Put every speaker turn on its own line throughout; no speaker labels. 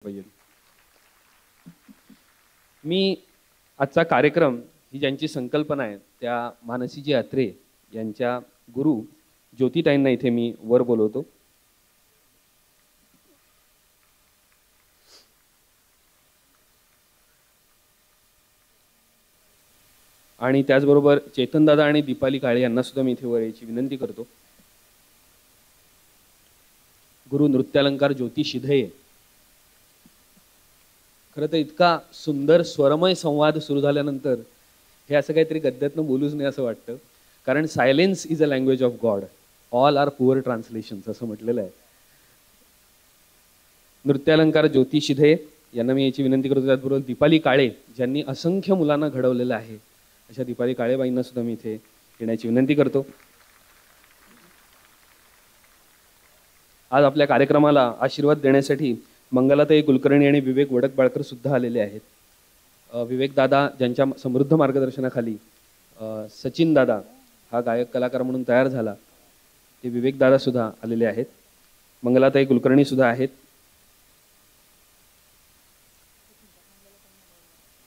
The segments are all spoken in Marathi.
पाहिजे. मी आजचा कार्यक्रम ही ज्यांची संकल्पना आहे त्या मानसीजी अत्रे यांच्या गुरु ज्योतिताईंना इथे मी वर बोलवतो. आणि त्याचबरोबर चेतनदादा आणि दीपाली काळे यांना सुद्धा मी इथे वर यायची विनंती करतो. गुरु नृत्यालंकार ज्योती शिधये. खरं तर इतका सुंदर स्वरमय संवाद सुरू झाल्यानंतर हे असं काहीतरी गद्यातनं बोलूच नाही असं वाटतं. कारण silence is a language of God, all are poor translations असं म्हटलेलं आहे. नृत्यालंकार ज्योती शिधये यांना मी याची विनंती करतो. त्याचबरोबर दीपाली काळे ज्यांनी असंख्य मुलांना घडवलेलं आहे अशा दीपाली काळेबाईंना सुद्धा मी इथे येण्याची विनंती करतो. आज आपल्या कार्यक्रमाला आशीर्वाद देण्यासाठी मंगलाताई कुलकर्णी आणि विवेक वडकबाळकर सुद्धा आलेले आहेत. विवेक दादा ज्यांच्या समृद्ध मार्गदर्शनाखाली सचिन दादा हा गायक कलाकार म्हणून तयार झाला ते विवेक दादा सुद्धा आलेले आहेत. मंगलाताई कुलकर्णी सुद्धा आहेत.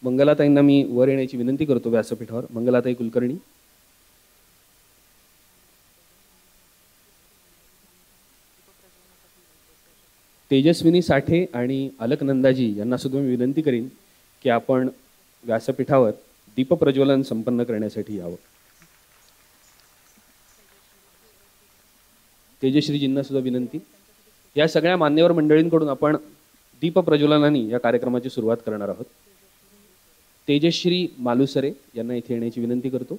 मंगलाताईंना मी वर येण्याची विनंती करतो व्यासपीठावर. मंगलाताई कुलकर्णी. तेजस्विनी साठे आणि अलकनंदाजी यांना सुद्धा मी विनंती करीन की आपण व्यासपीठावर दीपप्रज्वलन संपन्न करण्यासाठी यावं. तेजश्रीजींना सुद्धा विनंती. या सगळ्या मान्यवर मंडळींकडून आपण दीपप्रज्वलनाने या कार्यक्रमाची सुरुवात करणार आहोत. तेजश्री मालुसरे यांना इथे येण्याची विनंती करतो.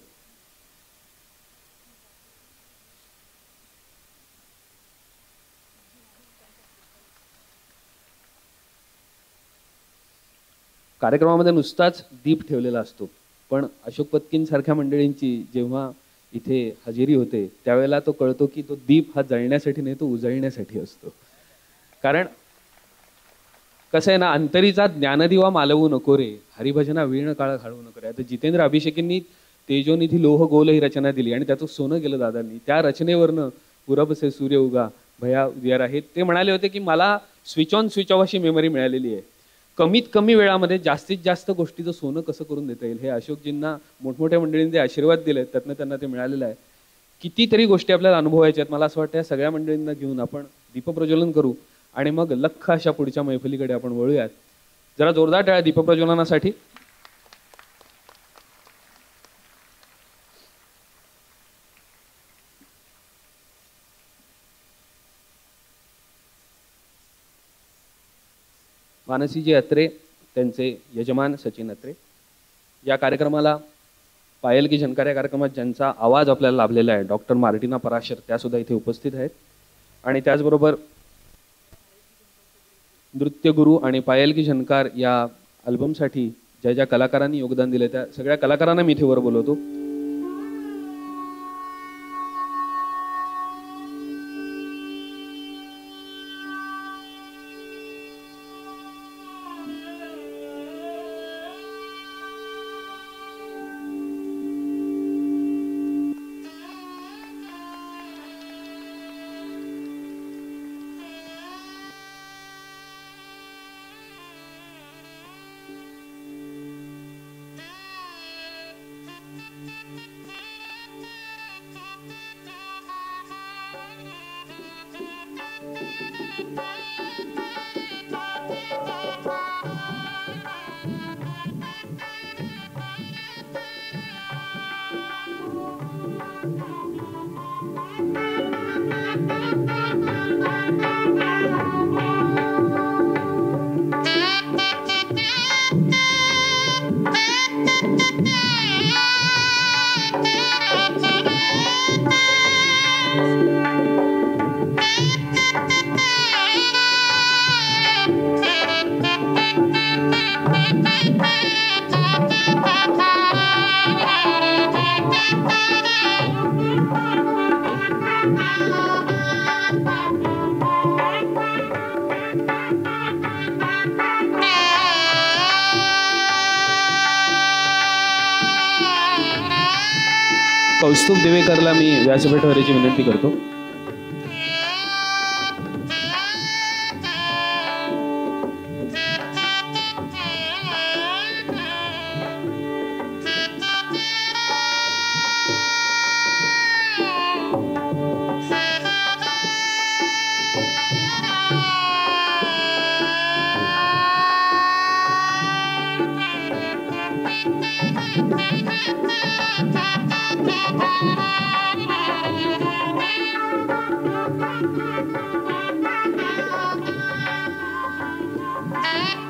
कार्यक्रमामध्ये नुसताच दीप ठेवलेला असतो, पण अशोक पत्कींसारख्या मंडळींची जेव्हा इथे हजेरी होते त्यावेळेला तो कळतो की तो दीप हा जळण्यासाठी नाही, तो उजळण्यासाठी असतो. कारण कसं आहे ना, अंतरीचा ज्ञानदिवा मालवू नको रे, हरिभजना वीण काळ घालवू नको रे. आता जितेंद्र अभिषेकींनी तेजोनिधी लोह गोल ही रचना दिली आणि त्याचं सोनं केलं दादांनी. त्या रचनेवरनं पुरब से सूर्य उगा भया उदियार आहे. ते म्हणाले होते की मला स्विच ऑन स्विच ऑफ अशी मेमरी मिळालेली आहे. कमीत कमी वेळामध्ये जास्तीत जास्त गोष्टीचं सोनं कसं करून देता येईल हे अशोकजींना मोठमोठ्या मंडळींनी जे आशीर्वाद दिले त्यातनं त्यांना ते मिळालेलं आहे. कितीतरी गोष्टी आपल्याला अनुभवायच्या आहेत. मला असं वाटतं या सगळ्या मंडळींना घेऊन आपण दीपप्रज्वलन करू आणि मग लख अशा पुढच्या मैफलीकडे आपण वळूयात. जरा जोरदार टाळ्या दीपप्रज्वलनासाठी. मानसीजी अत्रे त्यांचे यजमान सचिन अत्रे. या कार्यक्रमाला पायल की झनकार या कार्यक्रमात ज्यांचा आवाज आपल्याला लाभलेला आहे डॉक्टर मार्टिना पराशर त्या सुद्धा इथे उपस्थित आहेत. आणि त्याचबरोबर नृत्यगुरु आणि पायल की झनकार या अल्बमसाठी ज्या ज्या कलाकारांनी योगदान दिले त्या सगळ्या कलाकारांना मी इथे वर बोलवतो. कौस्तुभ देवेकरला मी व्यासपीठावर याची विनंती करतो.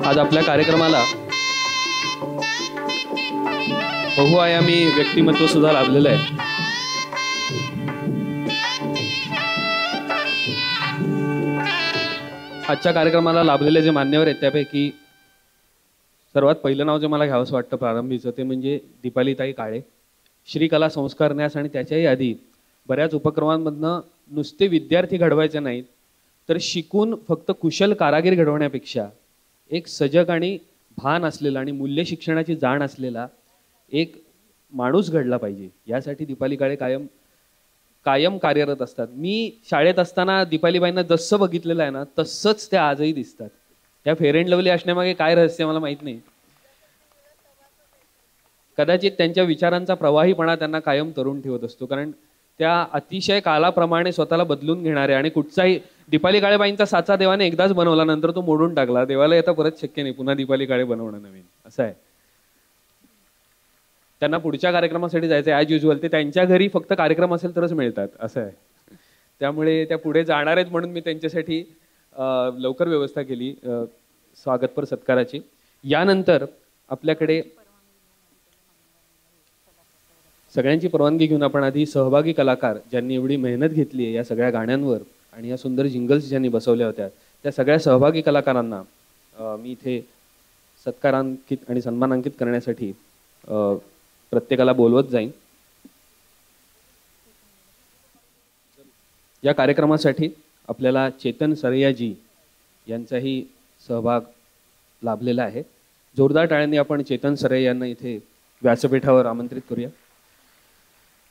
आज आपल्या कार्यक्रमाला बहुआयामी व्यक्तिमत्व सुद्धा लाभलेलं आहे. आजच्या कार्यक्रमाला लाभलेले जे मान्यवर आहेत त्यापैकी सर्वात पहिलं नाव जे मला घ्यावंसं वाटतं प्रारंभीचं ते म्हणजे दीपालीताई काळे. श्रीकला संस्कार न्यास आणि त्याच्याही आधी बऱ्याच उपक्रमांमधनं नुसते विद्यार्थी घडवायचे नाहीत तर शिकून फक्त कुशल कारागीर घडवण्यापेक्षा एक सजग आणि भान असलेला आणि मूल्य शिक्षणाची जाण असलेला एक माणूस घडला पाहिजे यासाठी दीपाली काळे कायम कार्यरत असतात. मी शाळेत असताना दीपालीबाईंना जसं बघितलेलं आहे ना तसंच त्या आजही दिसतात. त्या फेअर अँड लवली असण्यामागे काय रहस्य मला माहित नाही. कदाचित त्यांच्या विचारांचा प्रवाहीपणा त्यांना कायम तरुण ठेवत असतो, कारण त्या अतिशय कालाप्रमाणे स्वतःला बदलून घेणारे आणि कुठचाही दीपाली काळेबाईंचा साचा देवाने एकदाच बनवला नंतर तो मोडून टाकला. देवाला येता परत शक्य नाही पुन्हा दीपाली काळे बनवणं नवीन, असं आहे. त्यांना पुढच्या कार्यक्रमासाठी जायचं ॲज युजल, ते त्यांच्या घरी फक्त कार्यक्रम असेल तरच मिळतात असं आहे. त्यामुळे त्या पुढे जाणार आहेत म्हणून मी त्यांच्यासाठी लवकर व्यवस्था केली स्वागतपर सत्काराची. यानंतर आपल्याकडे सगळ्यांची परवानगी घेऊन आपण आधी सहभागी कलाकार ज्यांनी एवढी मेहनत घेतली आहे या सगळ्या गाण्यांवर आणि या सुंदर जिंगल्स ज्यांनी बसवल्या होत्या त्या सगळ्या सहभागी कलाकारांना मी इथे सत्कारांकित आणि सन्मानांकित करण्यासाठी प्रत्येकाला बोलवत जाईन. या कार्यक्रमासाठी आपल्याला चेतन सरैयाजी यांचाही सहभाग लाभलेला आहे. जोरदार टाळ्यांनी आपण चेतन सरैया यांना इथे व्यासपीठावर आमंत्रित करूया.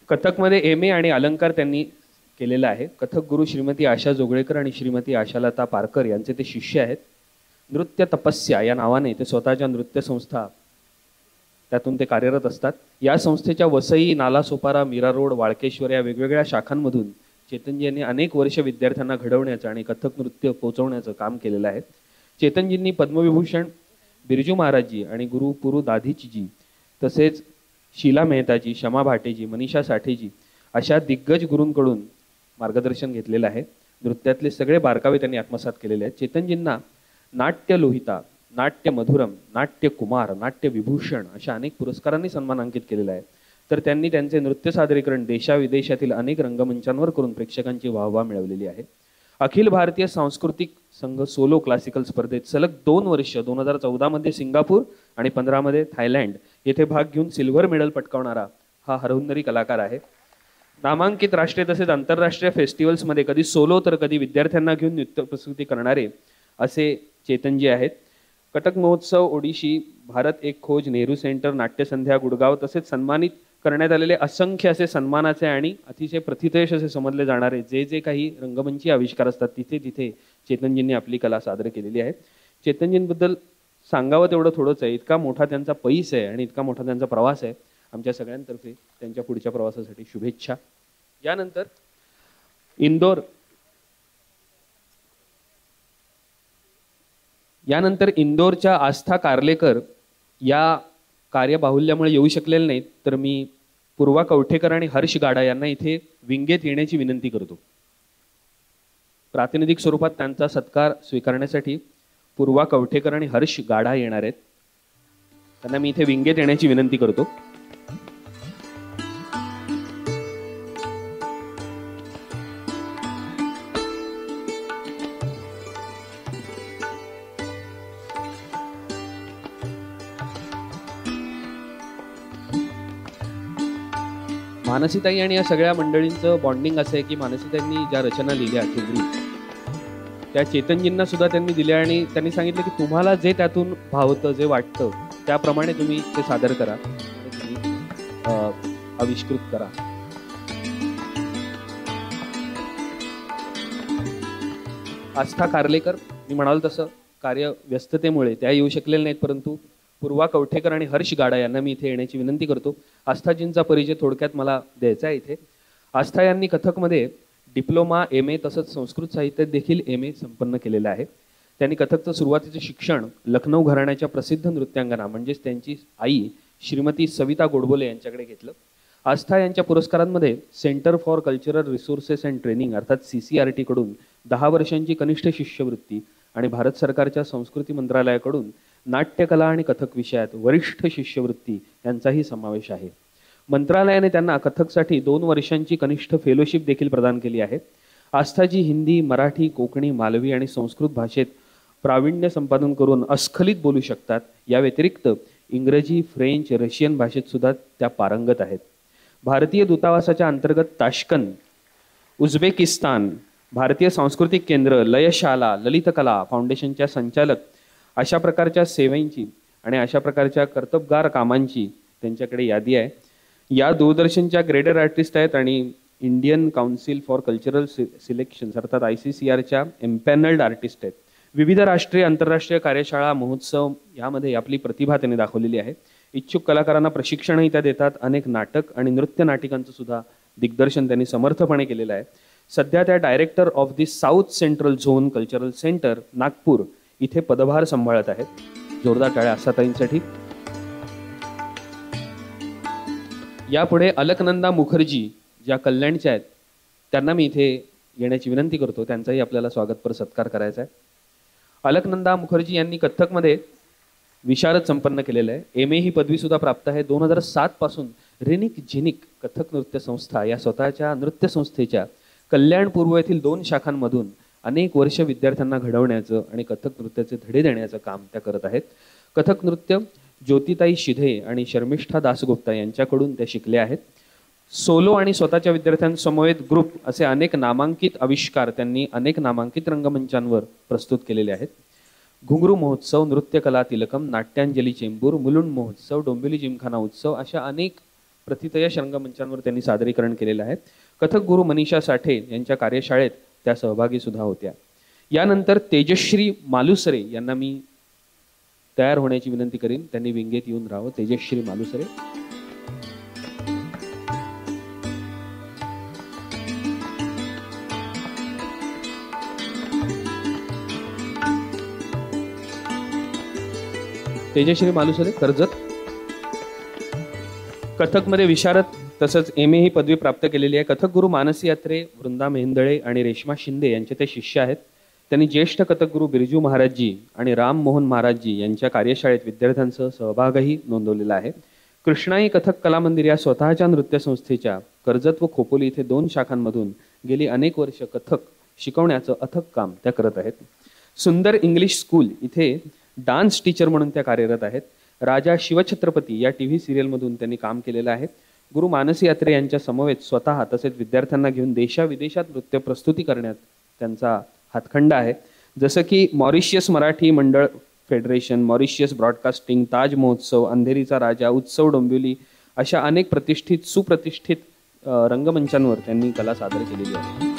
कथकमध्ये MA आणि अलंकार त्यांनी केलेला आहे. कथक गुरु श्रीमती आशा जोगळेकर आणि श्रीमती आशालता पारकर यांचे ते शिष्य आहेत. नृत्य तपस्या या नावाने ते स्वतःच्या नृत्य संस्था त्यातून ते कार्यरत असतात. या संस्थेच्या वसई, नालासोपारा, मीरा रोड, वाळकेश्वर या वेगवेगळ्या शाखांमधून चेतनजी यांनी अनेक वर्ष विद्यार्थ्यांना घडवण्याचं आणि कथक नृत्य पोहोचवण्याचं काम केलेलं आहे. चेतनजींनी पद्मविभूषण बिरजू महाराजजी आणि गुरु पुरु दाधीचीजी तसेच शीला मेहताजी, शमा भाटेजी, मनीषा साठेजी अशा दिग्गज गुरूंकडून मार्गदर्शन घेतलेलं आहे. नृत्यातले सगळे बारकावे त्यांनी आत्मसात केलेले आहेत. चेतनजींना नाट्य लोहिता, नाट्य मधुरम, नाट्य कुमार, नाट्य विभूषण अशा अनेक पुरस्कारांनी सन्मानांकित केलेला आहे. तर त्यांनी त्यांचे नृत्य सादरीकरण देशाविदेशातील अनेक रंगमंचांवर करून प्रेक्षकांची वाहवा मिळवलेली आहे. अखिल भारतीय सांस्कृतिक संघ सोलो क्लासिकल स्पर्धेत सलग 2 वर्ष 2014 मध्ये सिंगापूर आणि 2015 मध्ये थायलंड येथे भाग घेऊन सिल्व्हर मेडल पटकावणारा हा हरहुन्नरी कलाकार आहे. नामांकित राष्ट्रीय तसेच आंतरराष्ट्रीय फेस्टिवल्समध्ये कधी सोलो तर कधी विद्यार्थ्यांना घेऊन नृत्य प्रस्तुती करणारे असे चेतनजी आहेत. कटक महोत्सव, ओडिशी, भारत एक खोज, नेहरू सेंटर, नाट्यसंध्या, गुडगाव तसेच सन्मानित करण्यात आलेले असंख्य असे सन्मानाचे आणि अतिशय प्रथितयश असे समजले जाणारे जे जे काही रंगमंची आविष्कार असतात तिथे तिथे चेतनजींनी आपली कला सादर केलेली आहे. चेतनजींबद्दल सांगावं तेवढं थोडंच आहे. इतका मोठा त्यांचा पैस आहे आणि इतका मोठा त्यांचा प्रवास आहे. आमच्या सगळ्यांतर्फे त्यांच्या पुढच्या प्रवासासाठी शुभेच्छा. यानंतर इंदोरच्या आस्था कार्लेकर या कार्यबाहुल्यामुळे येऊ शकलेले नाहीत, तर मी पूर्वा कवठेकर आणि हर्ष गाडा यांना इथे विंगेत येण्याची विनंती करतो. प्रातिनिधिक स्वरूपात त्यांचा सत्कार स्वीकारण्यासाठी पूर्वा कवठेकर आणि हर्ष गाडा येणार आहेत. त्यांना मी इथे विंगेत येण्याची विनंती करतो. मानसीताई आणि या सगळ्या मंडळींचं बॉन्डिंग असं आहे की मानसीताईंनी ज्या रचना लिहिल्या ठेवली त्या चेतनजींना सुद्धा त्यांनी दिल्या आणि त्यांनी सांगितलं की तुम्हाला जे त्यातून भावतं, जे वाटतं त्याप्रमाणे तुम्ही ते सादर करा, आविष्कृत करा. आस्था कार्लेकर मी म्हणाल तसं कार्य व्यस्ततेमुळे त्या येऊ शकलेल्या नाहीत, परंतु पूर्वा कवठेकर आणि हर्ष गाडा यांना मी इथे येण्याची विनंती करतो. आस्थाजींचा परिचय थोडक्यात मला द्यायचा आहे इथे. आस्था यांनी कथकमध्ये डिप्लोमा, MA तसंच संस्कृत साहित्यात देखील MA संपन्न केलेलं आहे. त्यांनी कथकचं सुरुवातीचं शिक्षण लखनौ घराण्याच्या प्रसिद्ध नृत्यांगना म्हणजेच त्यांची आई श्रीमती सविता गोडबोले यांच्याकडे घेतलं. आस्था यांच्या पुरस्कारांमध्ये centre for cultural resources and training अर्थात CCRT कडून 10 वर्षांची कनिष्ठ शिष्यवृत्ती आणि भारत सरकारच्या संस्कृती मंत्रालयाकडून नाट्यकला आणि कथक विषयात वरिष्ठ शिष्यवृत्ती यांचाही समावेश आहे. मंत्रालयाने त्यांना कथकसाठी 2 वर्षांची कनिष्ठ फेलोशिप देखील प्रदान केली आहे. आस्थाजी हिंदी, मराठी, कोकणी, मालवी आणि संस्कृत भाषेत प्रावीण्य संपादन करून अस्खलित बोलू शकतात. या व्यतिरिक्त इंग्रजी, फ्रेंच, रशियन भाषेत सुद्धा त्या पारंगत आहेत. भारतीय दूतावासाच्या अंतर्गत ताश्कंद, उझबेकिस्तान, भारतीय सांस्कृतिक केंद्र, लयशाला, ललितकला फाउंडेशनच्या संचालक अशा प्रकारच्या सेवांची आणि अशा प्रकारच्या कर्तबगार कामांची त्यांच्याकडे यादी आहे. या दूरदर्शनच्या ग्रेडर आर्टिस्ट आहेत आणि Indian council for cultural selections अर्थात ICCRच्या एम्पॅनल्ड आर्टिस्ट आहेत. विविध राष्ट्रीय आंतरराष्ट्रीय कार्यशाळा, महोत्सव यामध्ये आपली प्रतिभा त्यांनी दाखवलेली आहे. इच्छुक कलाकारांना प्रशिक्षणही त्या देतात. अनेक नाटक आणि नृत्य नाटिकांचं सुद्धा दिग्दर्शन त्यांनी समर्थपणे केलेलं आहे. सध्या त्या director of the south central zone cultural centre Nagpur इथे पदभार सांभाळत आहेत. जोरदार टाळ्या आसाताईंसाठी. यापुढे अलकनंदा मुखर्जी ज्या कल्याणच्या आहेत त्यांना मी इथे येण्याची विनंती करतो. त्यांचाही आपल्याला स्वागतपर सत्कार करायचा आहे. अलकनंदा मुखर्जी यांनी कथ्थकमध्ये विशारद संपन्न केलेलं आहे. MA ही पदवी सुद्धा प्राप्त आहे. 2007 पासून रिनिक झिनिक कथक नृत्य संस्था या स्वतःच्या नृत्य संस्थेच्या कल्याण पूर्व येथील 2 शाखांमधून अनेक वर्ष विद्यार्थ्यांना घडवण्याचं आणि कथक नृत्याचे धडे देण्याचं काम त्या करत आहेत. कथक नृत्य ज्योतिताई शिधे आणि शर्मिष्ठा दासगुप्ता यांच्याकडून त्या शिकल्या आहेत. सोलो आणि स्वतःच्या विद्यार्थ्यांसमवेत ग्रुप असे अनेक नामांकित आविष्कार त्यांनी अनेक नामांकित रंगमंचांवर प्रस्तुत केलेले आहेत. घुंगरू महोत्सव, नृत्यकला तिलकम, नाट्यांजली चेंबूर, मुलुंड महोत्सव, डोंबिवली जिमखाना उत्सव अशा अनेक प्रतितयश रंगमंचांवर त्यांनी सादरीकरण केलेलं आहे. कथक गुरु मनीषा साठे यांच्या कार्यशाळेत त्या सहभागी सुद्धा होत्या. यानंतर तेजश्री मालुसरे यांना मी तयार होण्याची विनंती करीन. त्यांनी विंगेत येऊन राहावं. तेजश्री मालुसरे. तेजश्री मालुसरे कर्जत. कथकमध्ये विशारद तसंच MA ही पदवी प्राप्त केलेली आहे. कथक गुरु मानसी यात्रे, वृंदा मेहेंदळे आणि रेश्मा शिंदे यांचे ते शिष्य आहेत. त्यांनी ज्येष्ठ कथक गुरु बिरजू महाराजजी आणि राम मोहन महाराजजी यांच्या कार्यशाळेत विद्यार्थ्यांसह सहभागही नोंदवलेला आहे. कृष्णाई कथक कला मंदिर या स्वतःच्या नृत्य संस्थेच्या कर्जत व खोपोली इथे 2 शाखांमधून गेली अनेक वर्ष कथक शिकवण्याचं अथक काम त्या करत आहेत. सुंदर इंग्लिश स्कूल इथे डान्स टीचर म्हणून त्या कार्यरत आहेत. राजा शिवछत्रपती या TV सिरियलमधून त्यांनी काम केलेलं आहे. गुरु मानसी यात्रे यांच्या समवेत स्वतः तसेच विद्यार्थ्यांना घेऊन देशाविदेशात नृत्य प्रस्तुती करण्यात त्यांचा हातखंडा आहे. जसं की मॉरिशियस मराठी मंडळ फेडरेशन, मॉरिशियस ब्रॉडकास्टिंग, ताज महोत्सव, अंधेरीचा राजा, उत्सव डोंबिवली अशा अनेक प्रतिष्ठित सुप्रतिष्ठित रंगमंचांवर त्यांनी कला सादर केलेली आहे.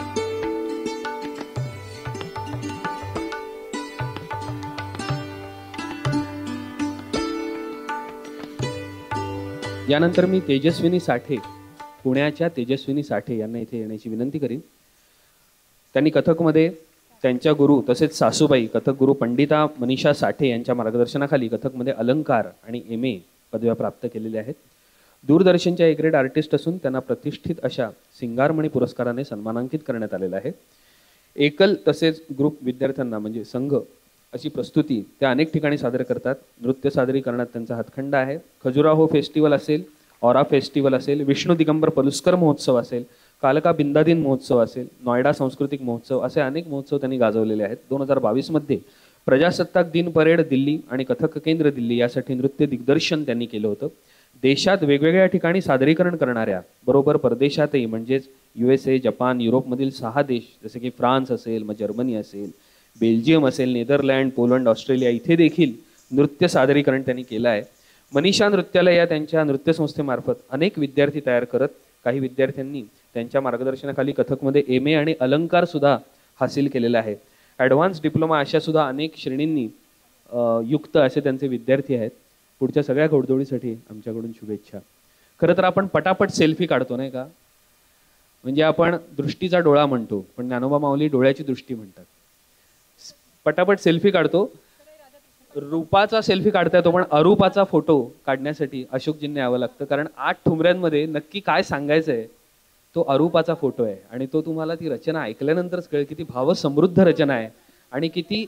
यानंतर मी तेजस्विनी साठे, पुण्याच्या तेजस्विनी साठे यांना इथे येण्याची विनंती करीन. त्यांनी कथकमध्ये त्यांच्या गुरु तसेच सासूबाई कथक गुरु पंडिता मनीषा साठे यांच्या मार्गदर्शनाखाली कथकमध्ये अलंकार आणि MA पदव्या प्राप्त केलेल्या आहेत. दूरदर्शनच्या A ग्रेड आर्टिस्ट असून त्यांना प्रतिष्ठित अशा सिंगारमणी पुरस्काराने सन्मानांकित करण्यात आलेला आहे. एकल तसेच ग्रुप विद्यार्थ्यांना म्हणजे संघ अशी प्रस्तुती त्या अनेक ठिकाणी सादर करतात. नृत्य सादरीकरणात त्यांचा हातखंडा आहे. खजुराहो फेस्टिवल असेल, ऑरा फेस्टिवल असेल, विष्णू दिगंबर पलुस्कर महोत्सव असेल, कालका बिंदादीन महोत्सव असेल, नोएडा सांस्कृतिक महोत्सव असे अनेक महोत्सव त्यांनी गाजवलेले आहेत. 2022 मध्ये प्रजासत्ताक दिन परेड दिल्ली आणि कथक केंद्र दिल्ली यासाठी नृत्य दिग्दर्शन त्यांनी केलं होतं. देशात वेगवेगळ्या ठिकाणी सादरीकरण करणाऱ्या बरोबर परदेशातही म्हणजेच USA, जपान, युरोपमधील 6 देश जसे की फ्रान्स असेल, मग जर्मनी असेल, बेल्जियम असेल, नेदरलँड, पोलंड, ऑस्ट्रेलिया इथे देखील नृत्य सादरीकरण त्यांनी केलं आहे. मनीषा नृत्यालय या त्यांच्या नृत्य संस्थेमार्फत अनेक विद्यार्थी तयार करत काही विद्यार्थ्यांनी त्यांच्या मार्गदर्शनाखाली कथकमध्ये MA आणि अलंकार सुद्धा हासिल केलेला आहे. ॲडव्हान्स डिप्लोमा अशा सुद्धा अनेक श्रेणींनी युक्त असे त्यांचे विद्यार्थी आहेत. पुढच्या सगळ्या घोडदौडीसाठी आमच्याकडून शुभेच्छा. खरं तर आपण पटापट सेल्फी काढतो नाही का, म्हणजे आपण दृष्टीचा डोळा म्हणतो पण ज्ञानोबा माऊली डोळ्याची दृष्टी म्हणतात. पटापट सेल्फी काढतो. रूपाचा सेल्फी काढता येतो पण अरूपाचा फोटो काढण्यासाठी अशोकजींना यावं लागतं, कारण 8 ठुमऱ्यांमध्ये नक्की काय सांगायचं आहे तो अरूपाचा फोटो आहे आणि तो तुम्हाला ती रचना ऐकल्यानंतरच कळेल किती भावसमृद्ध रचना आहे आणि किती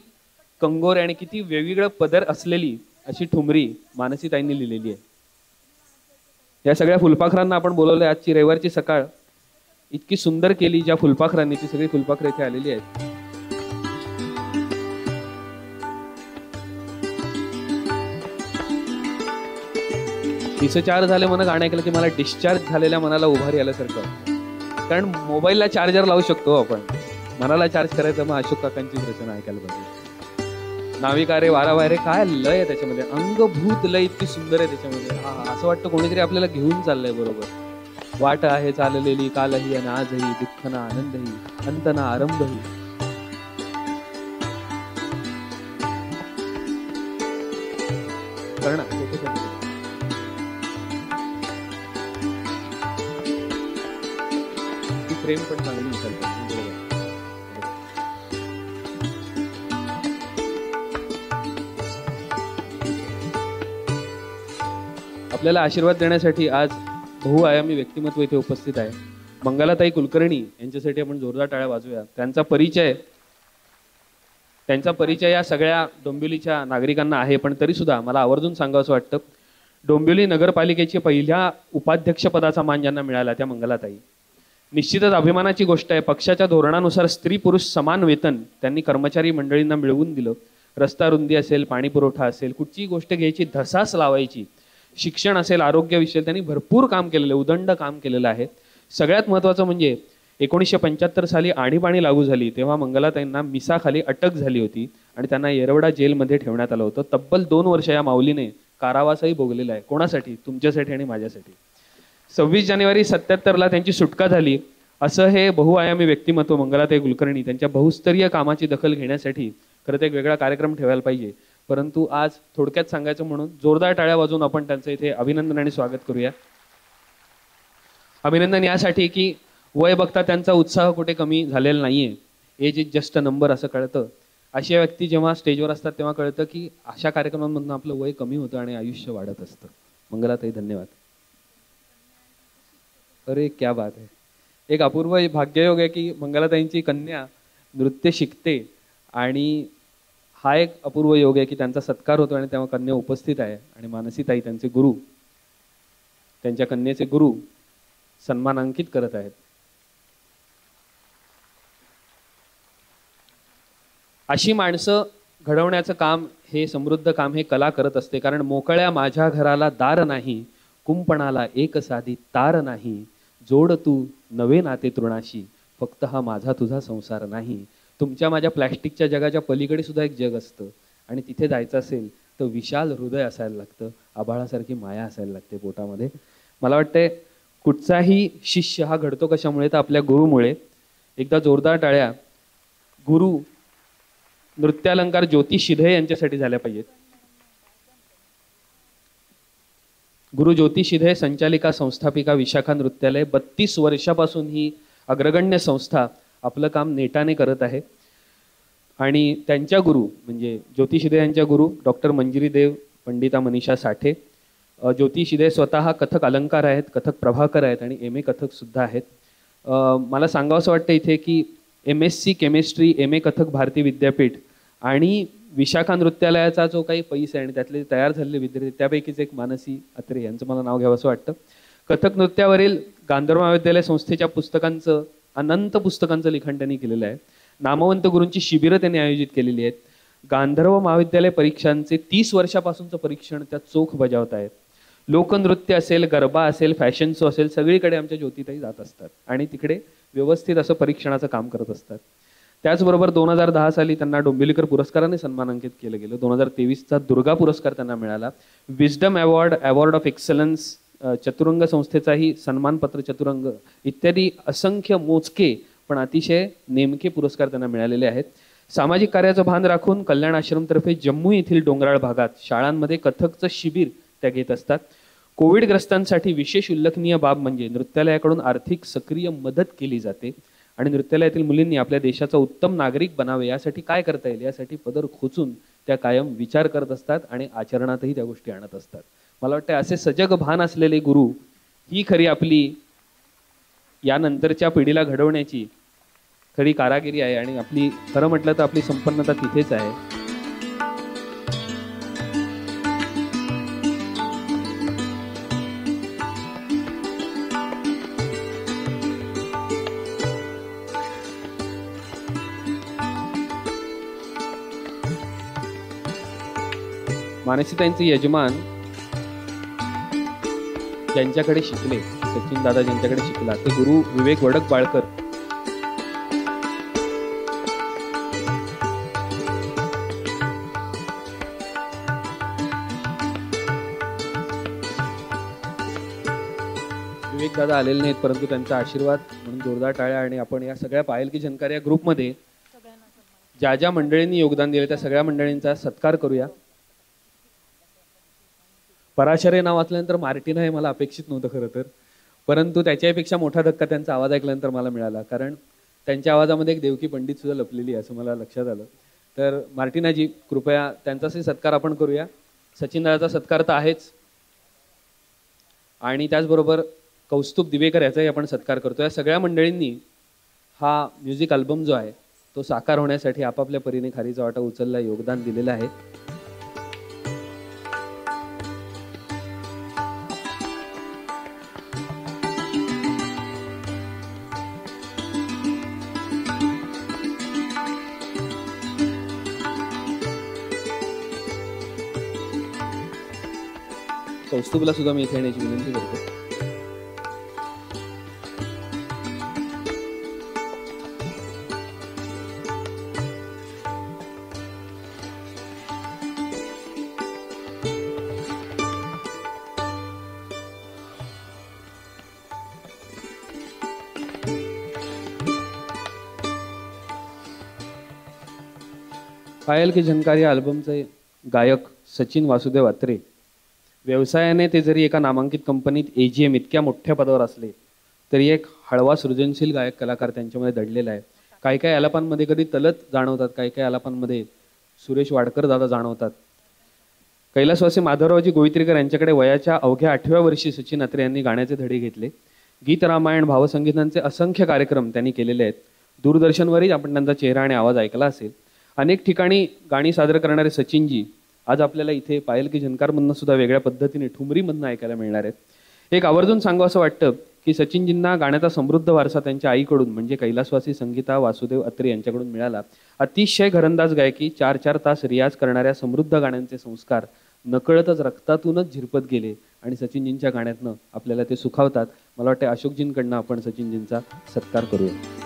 कंगोरे आणि किती वेगवेगळं पदर असलेली अशी ठुमरी मानसीताईंनी लिहिलेली आहे. या सगळ्या फुलपाखरांना आपण बोलवलंय. आजची रविवारची सकाळ इतकी सुंदर केली ज्या फुलपाखरांनी, ती सगळी फुलपाखरं इथे आलेली आहेत. तिचं 4 झाले मन गाणं ऐकलं की मला डिस्चार्ज झालेल्या मनाला उभारी आल्यासारखं. कारण मोबाईलला चार्जर लावू शकतो आपण, मनाला चार्ज करायचं मग अशोक काकांची रचना ऐकायला पाहिजे. नाविका रे वारा वारे, काय लय आहे त्याच्यामध्ये, अंगभूत लय इतकी सुंदर आहे त्याच्यामध्ये. असं वाटतं कोणीतरी आपल्याला घेऊन चाललंय बरोबर. वाट आहे चाललेली कालही आणि आजही, दुःख ना आनंदही, अंत ना आरंभही. प्रेम पण चांगली विचारतात. आपल्याला आशीर्वाद देण्यासाठी आज बहुआयामी व्यक्तिमत्व इथे उपस्थित आहे. मंगलाताई कुलकर्णी यांच्यासाठी आपण जोरदार टाळ्या वाजवूया. त्यांचा परिचय या सगळ्या डोंबिवलीच्या नागरिकांना आहे, पण तरी सुद्धा मला आवर्जून सांगावंसं वाटतं. डोंबिवली नगरपालिकेची पहिल्या उपाध्यक्ष पदाचा मान ज्यांना मिळाला त्या मंगलाताई. निश्चितच अभिमानाची गोष्ट आहे. पक्षाच्या धोरणानुसार स्त्री पुरुष समान वेतन त्यांनी कर्मचारी मंडळींना मिळवून दिलं. रस्ता रुंदी असेल, पाणी पुरवठा असेल, कुठचीही गोष्ट घ्यायची धसास लावायची, शिक्षण असेल, आरोग्याविषयी त्यांनी भरपूर काम केलेलं आहे, उदंड काम केलेलं आहे. सगळ्यात महत्त्वाचं म्हणजे 1975 साली आणीबाणी लागू झाली तेव्हा मंगलाताईंना मिसाखाली अटक झाली होती आणि त्यांना येरवडा जेलमध्ये ठेवण्यात आलं होतं. तब्बल 2 वर्ष या माऊलीने कारावासही भोगलेला आहे. कोणासाठी? तुमच्यासाठी आणि माझ्यासाठी. 26 जानेवारी 77ला त्यांची सुटका झाली. असं हे बहुआयामी व्यक्तिमत्व मंगलाताई कुलकर्णी त्यांच्या बहुस्तरीय कामाची दखल घेण्यासाठी खरं तर एक वेगळा कार्यक्रम ठेवायला पाहिजे. परंतु आज थोडक्यात सांगायचं म्हणून जोरदार टाळ्या वाजवून आपण त्यांचं इथे अभिनंदन आणि स्वागत करूया. अभिनंदन यासाठी की वय बघता त्यांचा उत्साह कुठे कमी झालेला नाहीये. Age is just a number असं कळतं. अशा व्यक्ती जेव्हा स्टेजवर असतात तेव्हा कळतं की अशा कार्यक्रमांमधून आपलं वय कमी होतं आणि आयुष्य वाढत असतं. मंगलाताई धन्यवाद. अरे क्या बात आहे. एक अपूर्व भाग्ययोग आहे की मंगलाताईंची कन्या नृत्य शिकते आणि हा एक अपूर्व योग आहे की त्यांचा सत्कार होतो आणि तेव्हा कन्या उपस्थित आहे आणि मानसीताई त्यांचे गुरु, त्यांच्या कन्येचे गुरु सन्मानांकित करत आहेत. अशी माणसं घडवण्याचं काम, हे समृद्ध काम हे कला करत असते. कारण मोकळ्या माझ्या घराला दार नाही, कुंपणाला एक साधी तार नाही, जोड तू नवे नाते तृणाशी, फक्त हा माझा तुझा संसार नाही. तुमच्या माझ्या प्लॅस्टिकच्या जगाच्या पलीकडे सुद्धा एक जग असतं आणि तिथे जायचं असेल तर विशाल हृदय असायला लागतं, आभाळासारखी माया असायला लागते पोटामध्ये. मला वाटतंय कुठचाही शिष्य हा घडतो कशामुळे तर आपल्या गुरुमुळे. एकदा जोरदार टाळ्या गुरु नृत्यालंकार ज्योती शिधे यांच्यासाठी झाल्या पाहिजेत. गुरु ज्योती शिधे संचालिका संस्थापिका विशाखा नृत्यालय. 32 वर्षापासून ही अग्रगण्य संस्था आपलं काम नेटाने करत आहे. आणि त्यांच्या गुरु म्हणजे ज्योती शिधे यांच्या गुरु डॉक्टर मंजिरी देव, पंडिता मनीषा साठे. ज्योती शिधे स्वतः कथक अलंकार आहेत, कथक प्रभाकर आहेत आणि MA कथक सुद्धा आहेत. मला सांगावंसं वाटतं इथे की MSc chemistry, MA Kathak Bharati Vidyapeeth आणि विशाखा नृत्यालयाचा जो काही पैसा आहे आणि त्यातले तयार झालेले विद्यार्थी त्यापैकीच एक मानसी अत्रे यांचं मला नाव घ्यावंसं वाटतं. कथक नृत्यावरील गांधर्व महाविद्यालय संस्थेच्या पुस्तकांचं, अनंत पुस्तकांचं लिखाण त्यांनी केलेलं आहे. नामवंत गुरूंची शिबिरं त्यांनी आयोजित केलेली आहेत. गांधर्व महाविद्यालय परीक्षांचे 30 वर्षापासूनचं परीक्षण त्या चोख बजावत आहेत. लोकनृत्य असेल, गरबा असेल, फॅशन शो असेल, सगळीकडे आमच्या ज्योतिताई जात असतात आणि तिकडे व्यवस्थित असं परीक्षणाचं काम करत असतात. त्याचबरोबर 2010 साली त्यांना डोंबिवलीकर पुरस्काराने सन्मानांकित केलं गेलं. 2023चा दुर्गा पुरस्कार त्यांना मिळाला. Wisdom award, award of excellence, Chaturang संस्थेचाही सन्मानपत्र, चतुरंग इत्यादी असंख्य मोजके पण अतिशय नेमके पुरस्कार त्यांना मिळालेले आहेत. सामाजिक कार्याचं भान राखून कल्याण आश्रमतर्फे जम्मू येथील डोंगराळ भागात शाळांमध्ये कथकचं शिबिर त्या घेत असतात. कोविडग्रस्तांसाठी विशेष उल्लेखनीय बाब म्हणजे नृत्यालयाकडून आर्थिक सक्रिय मदत केली जाते आणि नृत्यालयातील मुलींनी आपल्या देशाचा उत्तम नागरिक बनावे यासाठी काय करता येईल यासाठी पदर खोचून त्या कायम विचार करत असतात आणि आचरणातही त्या गोष्टी आणत असतात. मला वाटतं असे सजग भान असलेले गुरु ही खरी आपली यानंतरच्या पिढीला घडवण्याची खरी कारागिरी आहे आणि आपली खरं म्हटलं तर आपली संपन्नता तिथेच आहे. मानसीताईंचे यजमान ज्यांच्याकडे शिकले, सचिन दादा ज्यांच्याकडे शिकला, ते गुरु विवेक वडक बाळकर. विवेक दादा आलेले नाहीत, परंतु त्यांचा आशीर्वाद म्हणून जोरदार टाळ्या. आणि आपण या सगळ्या पायल की झनकार या ग्रुपमध्ये ज्या ज्या मंडळींनी योगदान दिले त्या सगळ्या मंडळींचा सत्कार करूया. पराशरे नाव वाचल्यानंतर मार्टिना हे मला अपेक्षित नव्हतं खरं तर, परंतु त्याच्यापेक्षा मोठा धक्का त्यांचा आवाज ऐकल्यानंतर मला मिळाला, कारण त्यांच्या आवाजामध्ये एक देवकी पंडित सुद्धा लपलेली असं मला लक्षात आलं. तर मार्टिनाजी, कृपया त्यांचाही सत्कार आपण करूया. सचिन दादाचा सत्कार तर आहेच, आणि त्याचबरोबर कौस्तुभ दिवेकर याचाही आपण सत्कार करतो. या सगळ्या मंडळींनी हा म्युझिक अल्बम जो आहे तो साकार होण्यासाठी आपापल्या परीने खारीचा वाटा उचलला, योगदान दिलेलं आहे. कौस्तुभला सुद्धा मी इथे येण्याची विनंती करतो. पायल की झनकार या अल्बमचे गायक सचिन वासुदेव अत्रे. व्यवसायाने ते जरी एका नामांकित कंपनीत AGM इतक्या मोठ्या पदावर असले तरी एक हळवा सृजनशील गायक कलाकार त्यांच्यामध्ये दडलेला आहे. काही काही आलापांमध्ये कधी तलत जाणवतात, काही काही आलापांमध्ये सुरेश वाडकर दादा जाणवतात. कैलासवासी माधवरावजी गोवित्रीकर यांच्याकडे वयाच्या अवघ्या 8व्या वर्षी सचिन अत्रे यांनी गाण्याचे धडे घेतले. गीत रामायण भावसंगीतांचे असंख्य कार्यक्रम त्यांनी केलेले आहेत. दूरदर्शनवरही आपण त्यांचा चेहरा आणि आवाज ऐकला असेल. अनेक ठिकाणी गाणी सादर करणारे सचिनजी आज आपल्याला इथे पायल की झनकारमधनं सुद्धा वेगळ्या पद्धतीने ठुमरीमधनं ऐकायला मिळणार आहेत. एक आवर्जून सांगावं असं वाटतं की सचिनजींना गाण्याचा समृद्ध वारसा त्यांच्या आईकडून म्हणजे कैलासवासी संगीता वासुदेव अत्रे यांच्याकडून मिळाला. अतिशय घरंदाज गायकी, 4-4 तास रियाज करणाऱ्या समृद्ध गाण्यांचे संस्कार नकळतच रक्तातूनच झिरपत गेले आणि सचिनजींच्या गाण्यातनं आपल्याला ते सुखावतात. मला वाटतं अशोकजींकडनं आपण सचिनजींचा सत्कार करूया.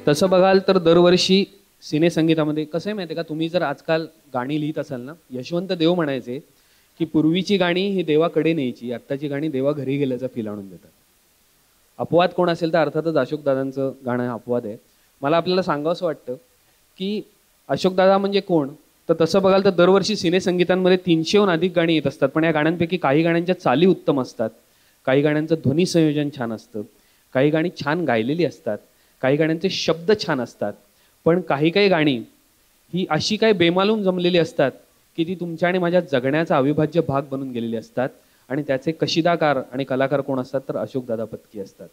तसं बघाल तर दरवर्षी सिनेसंगीतामध्ये कसं आहे माहिती आहे का, तुम्ही जर आजकाल गाणी लिहित असाल ना, यशवंत देव म्हणायचे की पूर्वीची गाणी ही देवाकडे न्यायची, आत्ताची गाणी देवा घरी गेल्याचा फील आणून देतात. अपवाद कोण असेल तर अर्थातच अशोकदादांचं गाणं अपवाद आहे. मला आपल्याला सांगावं असं वाटतं की अशोकदादा म्हणजे कोण, तर तसं बघाल तर दरवर्षी सिनेसंगीतांमध्ये 300हून अधिक गाणी येत असतात. पण या गाण्यांपैकी काही गाण्यांच्या चाली उत्तम असतात, काही गाण्यांचं ध्वनी संयोजन छान असतं, काही गाणी छान गायलेली असतात, काही गाण्यांचे शब्द छान असतात. पण काही काही गाणी ही अशी काही बेमालूम जमलेली असतात की ती तुमच्या आणि माझ्या जगण्याचा अविभाज्य भाग बनून गेलेली असतात. आणि त्याचे कशिदाकार आणि कलाकार कोण असतात तर अशोकदादा पत्की असतात.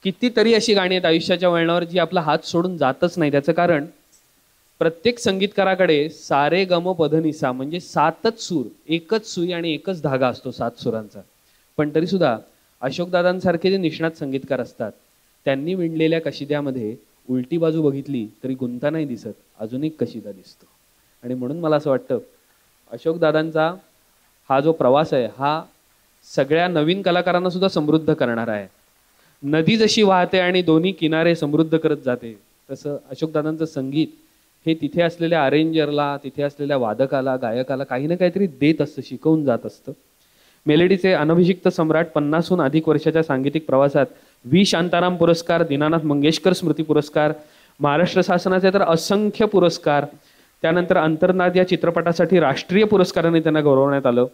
कितीतरी अशी गाणी आहेत आयुष्याच्या वळणावर जी आपला हात सोडून जातच नाही. त्याचं कारण प्रत्येक संगीतकाराकडे सारे गम पधनिसा म्हणजे 7च सूर, एकच सुई आणि एकच धागा असतो 7 सुरांचा. पण तरी सुद्धा अशोकदादांसारखे जे निष्णात संगीतकार असतात त्यांनी विणलेल्या कशिद्यामध्ये उलटी बाजू बघितली तरी गुंता नाही दिसत, अजून एक कशिदा दिसतो. आणि म्हणून मला असं वाटतं अशोकदादांचा हा जो प्रवास आहे हा सगळ्या नवीन कलाकारांना सुद्धा समृद्ध करणारा आहे. नदी जशी वाहते आणि दोन्ही किनारे समृद्ध करत जाते, तसं अशोकदादांचं संगीत हे तिथे असलेल्या अरेंजरला, तिथे असलेल्या वादकाला, गायकाला काही ना काहीतरी देत असतं, शिकवून जात असतं. मेलेडीचे अनभिषिक्त सम्राट 50हून अधिक वर्षाच्या सांगीतिक प्रवासात व्ही शांताराम पुरस्कार, दीनानाथ मंगेशकर स्मृती पुरस्कार, महाराष्ट्र शासनाचे तर असंख्य पुरस्कार, त्यानंतर अंतर्नाद या चित्रपटासाठी राष्ट्रीय पुरस्काराने त्यांना गौरवण्यात आलं.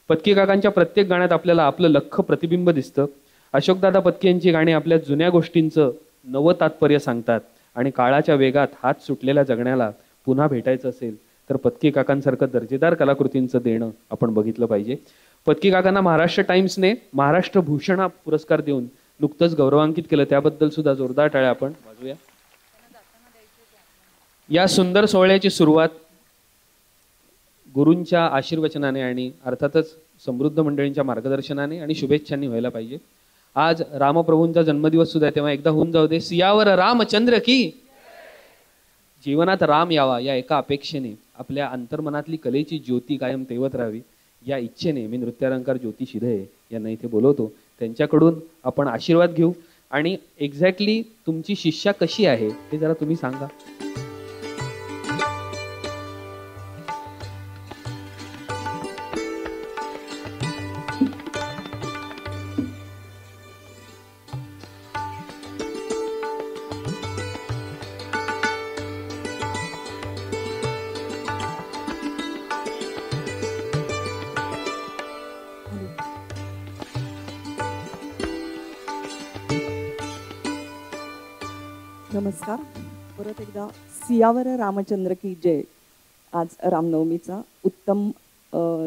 पत्की काकांच्या प्रत्येक गाण्यात आपल्याला आपलं लख्ख प्रतिबिंब दिसतं. अशोकदादा पत्की यांची गाणी आपल्या जुन्या गोष्टींचं नवं तात्पर्य सांगतात आणि काळाच्या वेगात हात सुटलेल्या जगण्याला पुन्हा भेटायचं असेल तर पत्की काकांसारखं दर्जेदार कलाकृतींचं देणं आपण बघितलं पाहिजे. पत्की काकांना महाराष्ट्र टाइम्सने महाराष्ट्र भूषण हा पुरस्कार देऊन नुकतंच गौरवान्वित केलं, त्याबद्दल सुद्धा जोरदार टाळ्या आपण वाजवूया. या सुंदर सोहळ्याची सुरुवात गुरूंच्या आशीर्वचनाने आणि अर्थातच समृद्ध मंडळींच्या मार्गदर्शनाने आणि शुभेच्छांनी व्हायला पाहिजे. आज रामप्रभूंचा जन्मदिवस सुद्धा आहे, तेव्हा एकदा होऊन जाऊ दे, सियावर रामचंद्र की. जीवनात राम यावा या एका अपेक्षेने आपल्या अंतर्मनातली कलेची ज्योती कायम तेवत राहावी या इच्छेने मी नृत्यालंकार ज्योती शिधे यांना इथे बोलवतो. त्यांच्याकडून आपण आशीर्वाद घेऊ आणि एक्झॅक्टली तुमची शिष्या कशी आहे हे जरा तुम्ही सांगा.
नमस्कार. परत एकदा सियावर रामचंद्र की जय. आज रामनवमीचा उत्तम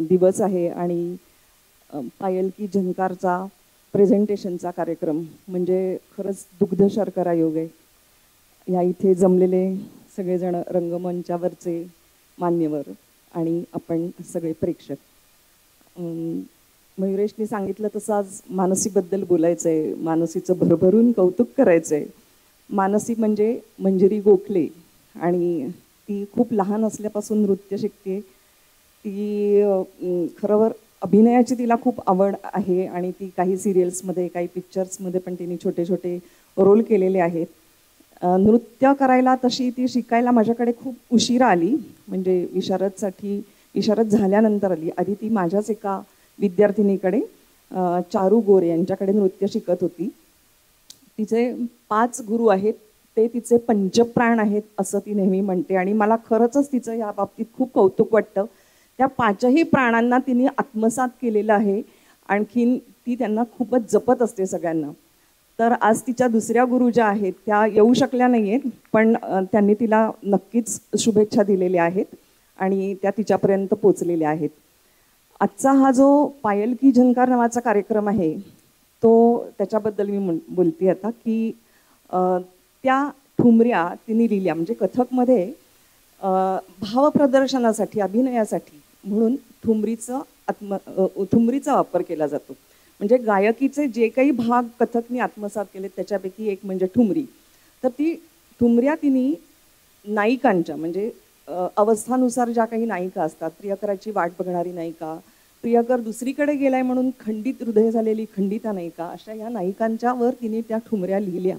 दिवस आहे आणि पायल की झंकारचा प्रेझेंटेशनचा कार्यक्रम म्हणजे खरंच दुग्ध शर्करा योग आहे. या इथे जमलेले सगळेजण, रंगमंचावरचे मान्यवर आणि आपण सगळे प्रेक्षक. मयुरेशनी सांगितलं तसं आज मानसीबद्दल बोलायचं आहे, मानसीचं भरभरून कौतुक करायचं आहे. मानसी म्हणजे मंजिरी गोखले आणि ती खूप लहान असल्यापासून नृत्य शिकते. ती खरोखर अभिनयाची तिला खूप आवड आहे आणि ती काही सिरियल्समध्ये, काही पिक्चर्समध्ये पण तिने छोटे छोटे रोल केलेले आहेत. नृत्य करायला तशी ती शिकायला माझ्याकडे खूप उशिरा आली, म्हणजे विशारद झाल्यानंतर आली. आधी ती माझ्याच एका विद्यार्थिनीकडे, चारू गोरे यांच्याकडे नृत्य शिकत होती. तिचे 5 गुरु आहेत, ते तिचे पंचप्राण आहेत असं ती नेहमी म्हणते आणि मला खरंच तिचं या बाबतीत खूप कौतुक वाटतं. त्या 5ही प्राणांना तिने आत्मसात केलेलं आहे. आणखीन ती त्यांना खूपच जपत असते सगळ्यांना. तर आज तिच्या दुसऱ्या गुरु ज्या आहेत त्या येऊ शकल्या नाही आहेत, पण त्यांनी तिला नक्कीच शुभेच्छा दिलेल्या आहेत आणि त्या तिच्यापर्यंत पोचलेल्या आहेत. आजचा हा जो पायल की झंकार नावाचा कार्यक्रम आहे तो त्याच्याबद्दल मी बोलते आता की त्या ठुमऱ्या तिने लिहिल्या, म्हणजे कथकमध्ये भावप्रदर्शनासाठी, अभिनयासाठी म्हणून ठुमरीचा वापर केला जातो. म्हणजे गायकीचे जे काही भाग कथकने आत्मसात केले त्याच्यापैकी एक म्हणजे ठुमरी. तर ती ठुमऱ्या तिने नायिकांच्या, म्हणजे अवस्थानुसार ज्या काही नायिका असतात, प्रियकराची वाट बघणारी नायिका, प्रियकर दुसरीकडे गेलाय म्हणून खंडित हृदय झालेली खंडिता नायिका, अशा या नायिकांच्या वर तिने त्या ठुमऱ्या लिहिल्या.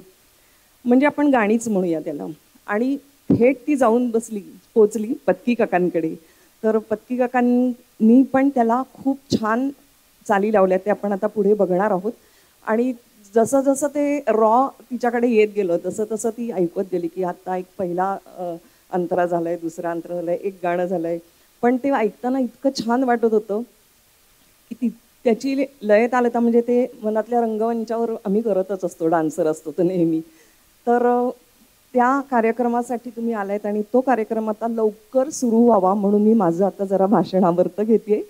म्हणजे आपण गाणीच म्हणूया त्याला. आणि थेट ती जाऊन पोचली पत्की काकांकडे. तर पत्की काकांनी पण त्याला खूप छान चाली लावल्या, ते आपण आता पुढे बघणार आहोत. आणि जसं जसं ते तिच्याकडे येत गेलं तसं तसं ती ऐकत गेली की आता एक पहिला अंतरा झालाय, दुसरा अंतरा झालाय, एक गाणं झालंय. पण ते ऐकताना इतकं छान वाटत होतं की त्याची लयत आलं, म्हणजे ते मनातल्या रंगमंचावर आम्ही करतच असतो, डान्सर असतो तर नेहमी. तर त्या कार्यक्रमासाठी तुम्ही आलायत आणि तो कार्यक्रम आता लवकर सुरू व्हावा म्हणून मी माझं आता जरा भाषणावर्त घेते.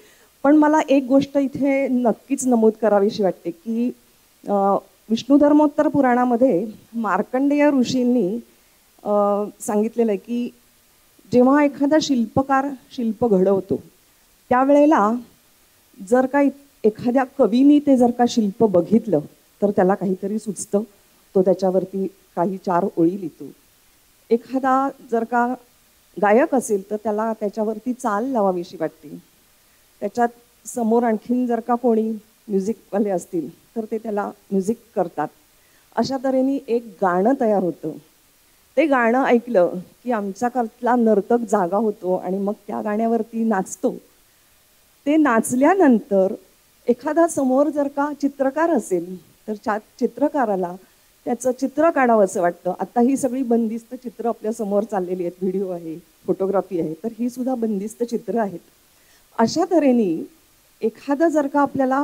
पण मला एक गोष्ट इथे नक्कीच नमूद करावीशी वाटते की विष्णू धर्मोत्तर पुराणामध्ये मार्कंडेय ऋषींनी सांगितलेलं आहे की जेव्हा एखादा शिल्पकार शिल्प घडवतो त्यावेळेला जर का एखाद्या कवीनी ते जर का शिल्प बघितलं तर त्याला काहीतरी सुचतं, तो त्याच्यावरती काही 4 ओळी लिहितो. एखादा जर का गायक असेल तर त्याला त्याच्यावरती चाल लावावीशी वाटते. त्याच्यात समोर आणखीन जर का कोणी म्युझिकवाले असतील तर ते त्याला म्युझिक करतात. अशा तऱ्हेने एक गाणं तयार होतं. ते गाणं ऐकलं की आमच्याकडला नर्तक जागा होतो आणि मग त्या गाण्यावरती नाचतो. ते नाचल्यानंतर एखादा समोर जर का चित्रकार असेल तर चित्रकाराला त्याचं चित्र काढावं असं वाटतं. आता ही सगळी बंदिस्त चित्र आपल्या समोर चाललेली आहेत, व्हिडिओ आहे, फोटोग्राफी आहे, तर ही सुद्धा बंदिस्त चित्र आहेत. अशा तऱ्हेने एखादं जर का आपल्याला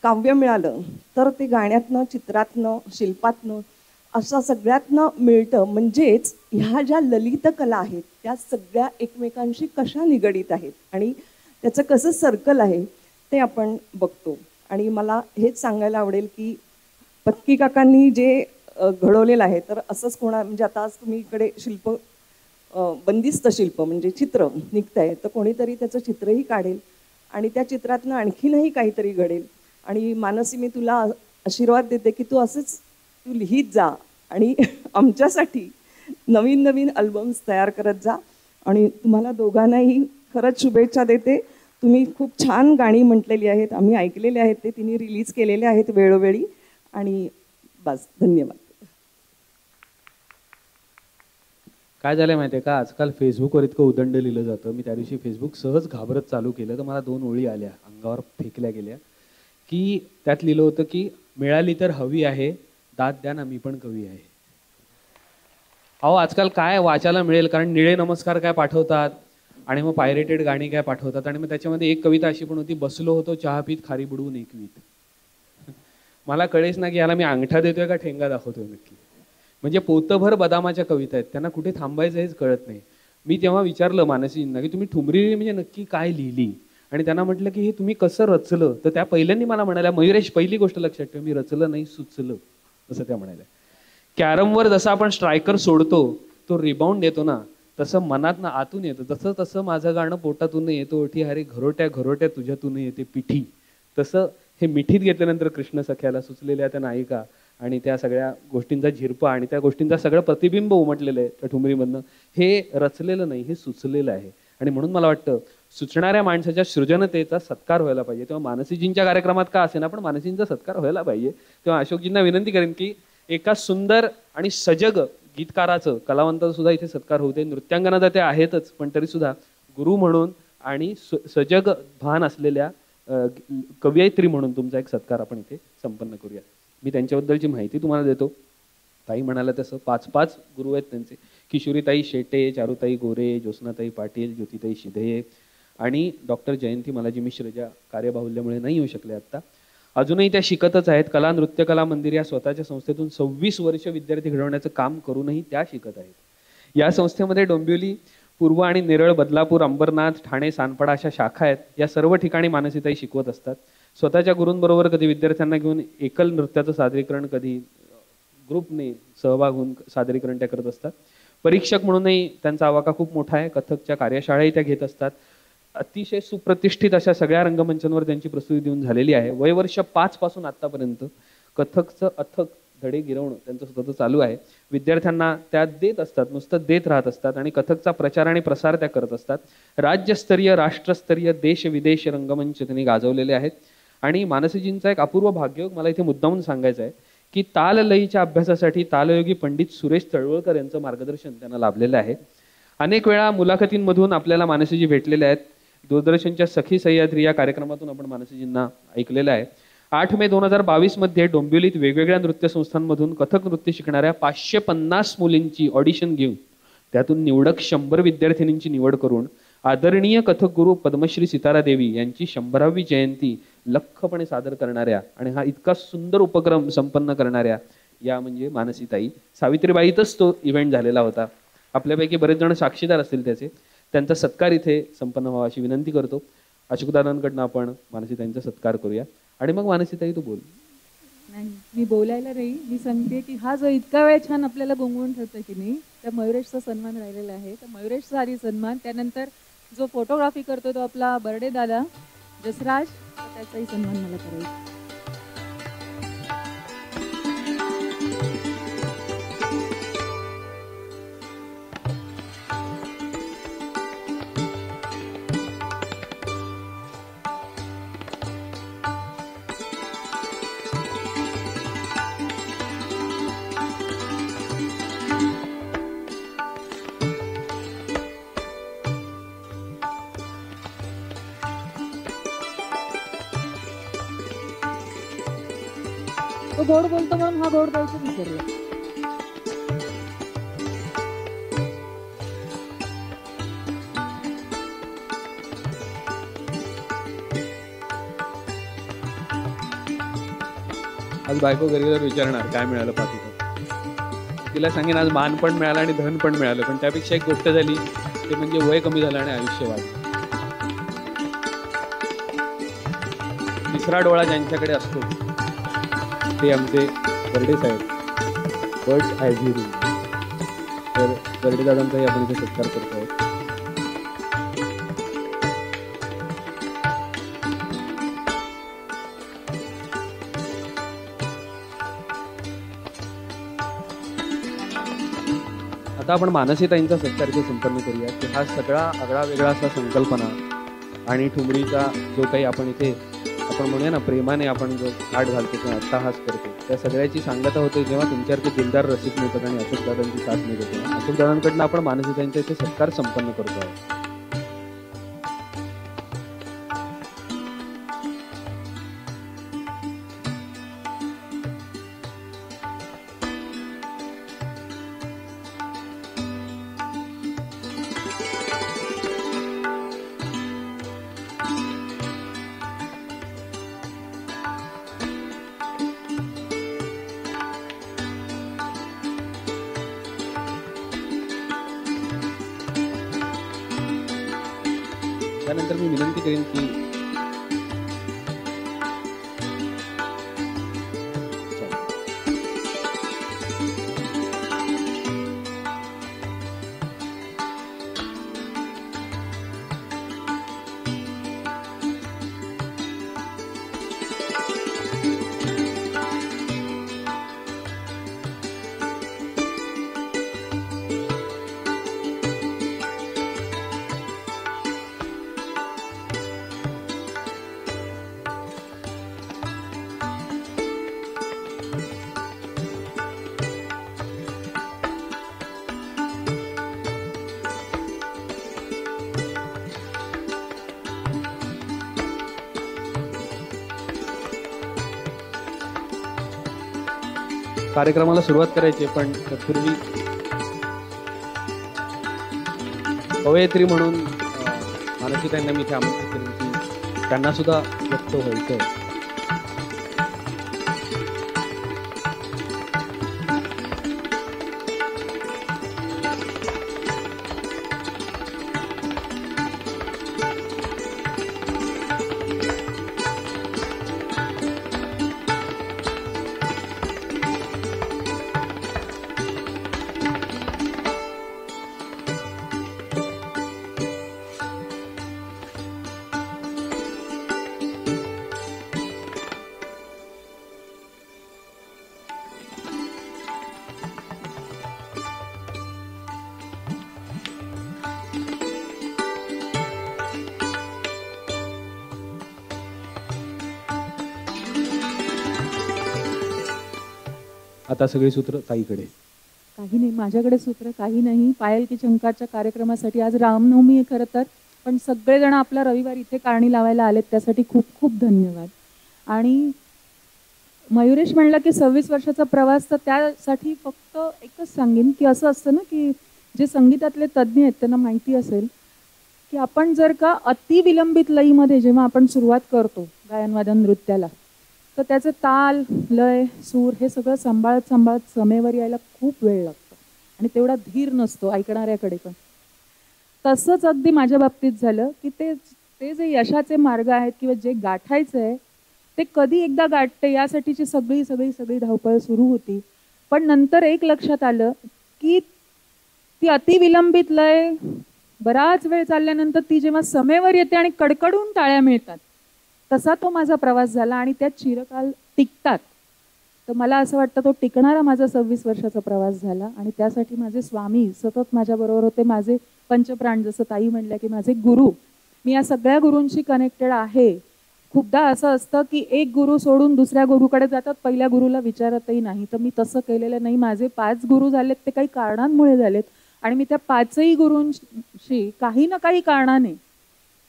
काव्य मिळालं तर ते गाण्यातनं, चित्रातनं, शिल्पातनं अशा सगळ्यातनं मिळतं. म्हणजेच ह्या ज्या ललित कला आहेत त्या सगळ्या एकमेकांशी कशा निगडीत आहेत आणि त्याचं कसं सर्कल आहे ते आपण बघतो. आणि मला हेच सांगायला आवडेल की पत्की काकांनी जे घडवलेलं आहे, तर असंच म्हणजे आता आज तुम्ही इकडे शिल्प बंदिस्त शिल्प म्हणजे चित्र निघतंय, तर कोणीतरी त्याचं चित्रही काढेल आणि त्या चित्रातनं आणखीनही काहीतरी घडेल. आणि मानसी, मी तुला आशीर्वाद देते की तू असंच तू लिहित जा आणि आमच्यासाठी नवीन नवीन अल्बम्स तयार करत जा. आणि तुम्हाला दोघांनाही खरंच शुभेच्छा देते. तुम्ही खूप छान गाणी म्हटलेली आहेत, आम्ही ऐकलेले आहेत, ते तिने रिलीज केलेले आहेत वेळोवेळी. आणि बस, धन्यवाद.
काय झालंय माहितीये का, आजकाल फेसबुकवर इतकं उदंड लिहिलं जातं. मी त्या दिवशी फेसबुक सहज घाबरत चालू केलं तर मला 2 ओळी आल्या, अंगावर फेकल्या गेल्या, की त्यात लिहिलं होतं की मिळाली तर हवी आहे, दाद द्या ना मी पण कवी आहे. अहो आजकाल काय वाचायला मिळेल, कारण निळे नमस्कार काय पाठवतात आणि मग पायरेटेड गाणी काय पाठवतात. आणि मग त्याच्यामध्ये एक कविता अशी पण होती, बसलो होतो चहा पीत खारी बुडवून एकवीत. मला कळेच ना की याला मी अंगठा देतोय का ठेंगा दाखवतोय नक्की. म्हणजे पोतभर बदामाच्या कविता आहेत, त्यांना कुठे थांबायचं हेच कळत नाही. मी तेव्हा विचारलं मानसीजींना की तुम्ही ठुमरी म्हणजे नक्की काय लिहिली, आणि त्यांना म्हटलं की हे तुम्ही कसं रचलं. तर त्या पहिल्यांदा मला म्हणाल्या, मयुरेश पहिली गोष्ट लक्षात ठेव, मी रचलं नाही सुचलं, असं त्या म्हणाल्या. कॅरमवर जसं आपण स्ट्रायकर सोडतो तो रिबाउंड येतो ना, तसं मनात ना आतून येतं. तसं तसं माझं गाणं पोटातून येतो ओठी, अरे घरोट्या घरोट्या तुझ्यातून येते पिठी. तसं हे मिठीत घेतल्यानंतर कृष्ण सख्याला सुचलेल्या त्या नायिका आणि त्या सगळ्या गोष्टींचा झिरपा आणि त्या गोष्टींचा सगळं प्रतिबिंब उमटलेलं आहे त्या ठुमरीमधनं. हे रचलेलं नाही, हे सुचलेलं आहे. आणि म्हणून मला वाटतं सुचणाऱ्या माणसाच्या सृजनतेचा सत्कार व्हायला पाहिजे. तेव्हा मानसीजींच्या कार्यक्रमात का असेना पण मानसीजींचा सत्कार व्हायला पाहिजे. तेव्हा अशोकजींना विनंती करेन की एका सुंदर आणि सजग गीतकाराचं, कलावंताचं सुद्धा इथे सत्कार होऊ दे. नृत्यांगना तर ते आहेतच, पण तरी सुद्धा गुरु म्हणून आणि सजग भान असलेल्या कवयित्री म्हणून तुमचा एक सत्कार आपण इथे संपन्न करूया. मी त्यांच्याबद्दलची माहिती तुम्हाला देतो. ताई म्हणाला तसं 5 गुरु आहेत त्यांचे. किशोरीताई शेटे, चारुताई गोरे, ज्योत्स्नाताई पाटील, ज्योतिताई शिधे आणि डॉक्टर जयंती मालाजी मिश्र, ज्या कार्यबाहुल्यामुळे नाही येऊ शकले आता. अजूनही त्या शिकतच आहेत. कला नृत्य कला मंदिर या स्वतःच्या संस्थेतून 26 वर्ष विद्यार्थी घडवण्याचं काम करूनही त्या शिकत आहेत. या संस्थेमध्ये डोंबिवली, पूर्व आणि नेरळ, बदलापूर, अंबरनाथ, ठाणे, सानपाडा अशा शाखा आहेत. या सर्व ठिकाणी मानसीताई शिकवत असतात. स्वतःच्या गुरूंबरोबर कधी विद्यार्थ्यांना घेऊन एकल नृत्याचं सादरीकरण, कधी ग्रुपने सहभाग होऊन सादरीकरण त्या करत असतात. परीक्षक म्हणूनही त्यांचा आवाका खूप मोठा आहे. कथकच्या कार्यशाळाही त्या घेत असतात. अतिशय सुप्रतिष्ठित अशा सगळ्या रंगमंचांवर त्यांची प्रस्तुती देऊन झालेली आहे. वयवर्ष 5 पासून आतापर्यंत कथकचं अथक धडे गिरवणं त्यांचं स्वतःचं चालू आहे. विद्यार्थ्यांना त्या देत असतात, नुसतं देत राहत असतात आणि कथकचा प्रचार आणि प्रसार त्या करत असतात. राज्यस्तरीय, राष्ट्रस्तरीय, देश विदेश रंगमंच त्यांनी गाजवलेले आहेत. आणि मानसीजींचा एक अपूर्व भाग्ययोग मला इथे मुद्दामून सांगायचं आहे की ताल लयीच्या अभ्यासासाठी तालयोगी पंडित सुरेश तळवळकर यांचं मार्गदर्शन त्यांना लाभलेलं आहे. अनेक वेळा मुलाखतींमधून आपल्याला मानसीजी भेटलेले आहेत. दूरदर्शनच्या सखी सह्याद्री या कार्यक्रमातून आपण मानसीजींना ऐकलेलं आहे. 8 मे 2022 मध्ये डोंबिवलीत वेगवेगळ्या नृत्य संस्थांमधून कथक नृत्य शिकणाऱ्या 550 मुलींची ऑडिशन घेऊन त्यातून निवडक 100 विद्यार्थिनींची निवड करून आदरणीय कथक गुरु पद्मश्री सितारा देवी यांची 100वी जयंती लख्खपणे सादर करणाऱ्या आणि हा इतका सुंदर उपक्रम संपन्न करणाऱ्या या म्हणजे मानसीताई. सावित्रीबाईतच तो इव्हेंट झालेला होता. आपल्यापैकी बरेच जण साक्षीदार असतील त्याचे. त्यांचा सत्कार इथे संपन्न व्हावा अशी विनंती करतो. अशोकदादांकडनं आपण मानसीताईंचा सत्कार करूया. आणि मग मानसीताई तू बोल.
नाही, मी बोलायला नाही, मी सांगते की हा जो इतका वेळ छान आपल्याला गुंगवून ठेवतोय की नाही, त्या मयुरेशचा सन्मान राहिलेला आहे. तर मयुरेशचा आधी सन्मान, त्यानंतर जो फोटोग्राफी करतो तो आपला बर्डे दादा जसराज, त्याचाही सन्मान मला करायचा. तो गोड बोलतो म्हणून हा गोड द्यायचं विसरला.
आज बायको घरी विचारणार काय मिळालं पाठीचं. तिला सांगेन आज मान पण मिळालं आणि धन पण मिळालं, पण त्यापेक्षा एक गोष्ट झाली ते म्हणजे वय कमी झालं आणि आयुष्य वाढलं. तिसरा डोळा ज्यांच्याकडे असतो ते आमचे बर्डे साहेब, बर्ड्स आय व्ह्यू रूम. तर बर्डे दादांचाही आपण इथे सत्कार करतो आहोत. आता आपण मानसीताईंचा सत्कार इथे संपन्न करूया की हा सगळा आगळा वेगळा असा संकल्पना आणि ठुमरीचा जो काही आपण इथे आपण म्हणूया ना प्रेमाने आपण जो थाट घालतो किंवा अट्टाहास करतो, त्या सगळ्याची सांगता होते जेव्हा तुमच्यासारखे दिलदार रसिक मिळतात आणि अशोक दादांची साथ मिळते. अशोक दादांकडनं आपण मानसीताईंचा इथे सत्कार संपन्न करतो आहोत. त्यानंतर मी विनंती करेन की कार्यक्रमाला सुरुवात करायची, पण तत्पूर्वी कवयित्री म्हणून मानसीताईंना मी इथे आमंत्रित करेन की त्यांना सुद्धा व्यक्त व्हायचं आहे. आता सगळी सूत्र ताईकडे.
काही नाही, माझ्याकडे सूत्र काही नाही. पायल की चंकाच्या कार्यक्रमासाठी आज रामनवमी आहे खरं तर, पण सगळेजण आपला रविवार इथे कारणी लावायला आलेत त्यासाठी खूप खूप धन्यवाद. आणि मयुरेश म्हणला की 26 वर्षाचा प्रवास, तर त्यासाठी फक्त एकच सांगेन की असं असतं ना की जे संगीतातले तज्ज्ञ आहेत त्यांना माहिती असेल की आपण जर का अतिविलंबित लयीमध्ये जेव्हा आपण सुरुवात करतो गायनवादन नृत्याला, तर त्याचे ताल, लय, सूर हे सगळं सांभाळत सांभाळत समेवर यायला खूप वेळ लागतो आणि तेवढा धीर नसतो ऐकणाऱ्याकडे पण. तसंच अगदी माझ्या बाबतीत झालं की ते जे यशाचे मार्ग आहेत किंवा जे गाठायचं आहे ते कधी एकदा गाठते यासाठीची सगळी सगळी सगळी धावपळ सुरू होती. पण नंतर एक लक्षात आलं की ती अतिविलंबित लय बराच वेळ चालल्यानंतर ती जेव्हा समेवर येते आणि कडकडून टाळ्या मिळतात, तसा तो माझा प्रवास झाला आणि त्यात चिरकाल टिकतात. तर मला असं वाटतं तो टिकणारा माझा 26 वर्षाचा प्रवास झाला आणि त्यासाठी माझे स्वामी सतत माझ्याबरोबर होते. माझे पंचप्राण, जसं ताई म्हणल्या की माझे गुरु, मी या सगळ्या गुरूंशी कनेक्टेड आहे. खूपदा असं असतं की एक गुरु सोडून दुसऱ्या गुरुकडे जातात, पहिल्या गुरुला विचारतही नाही. तर मी तसं केलेलं नाही. माझे 5 गुरु झालेत ते काही कारणांमुळे झालेत आणि मी त्या 5ही गुरूंशी काही ना काही कारणाने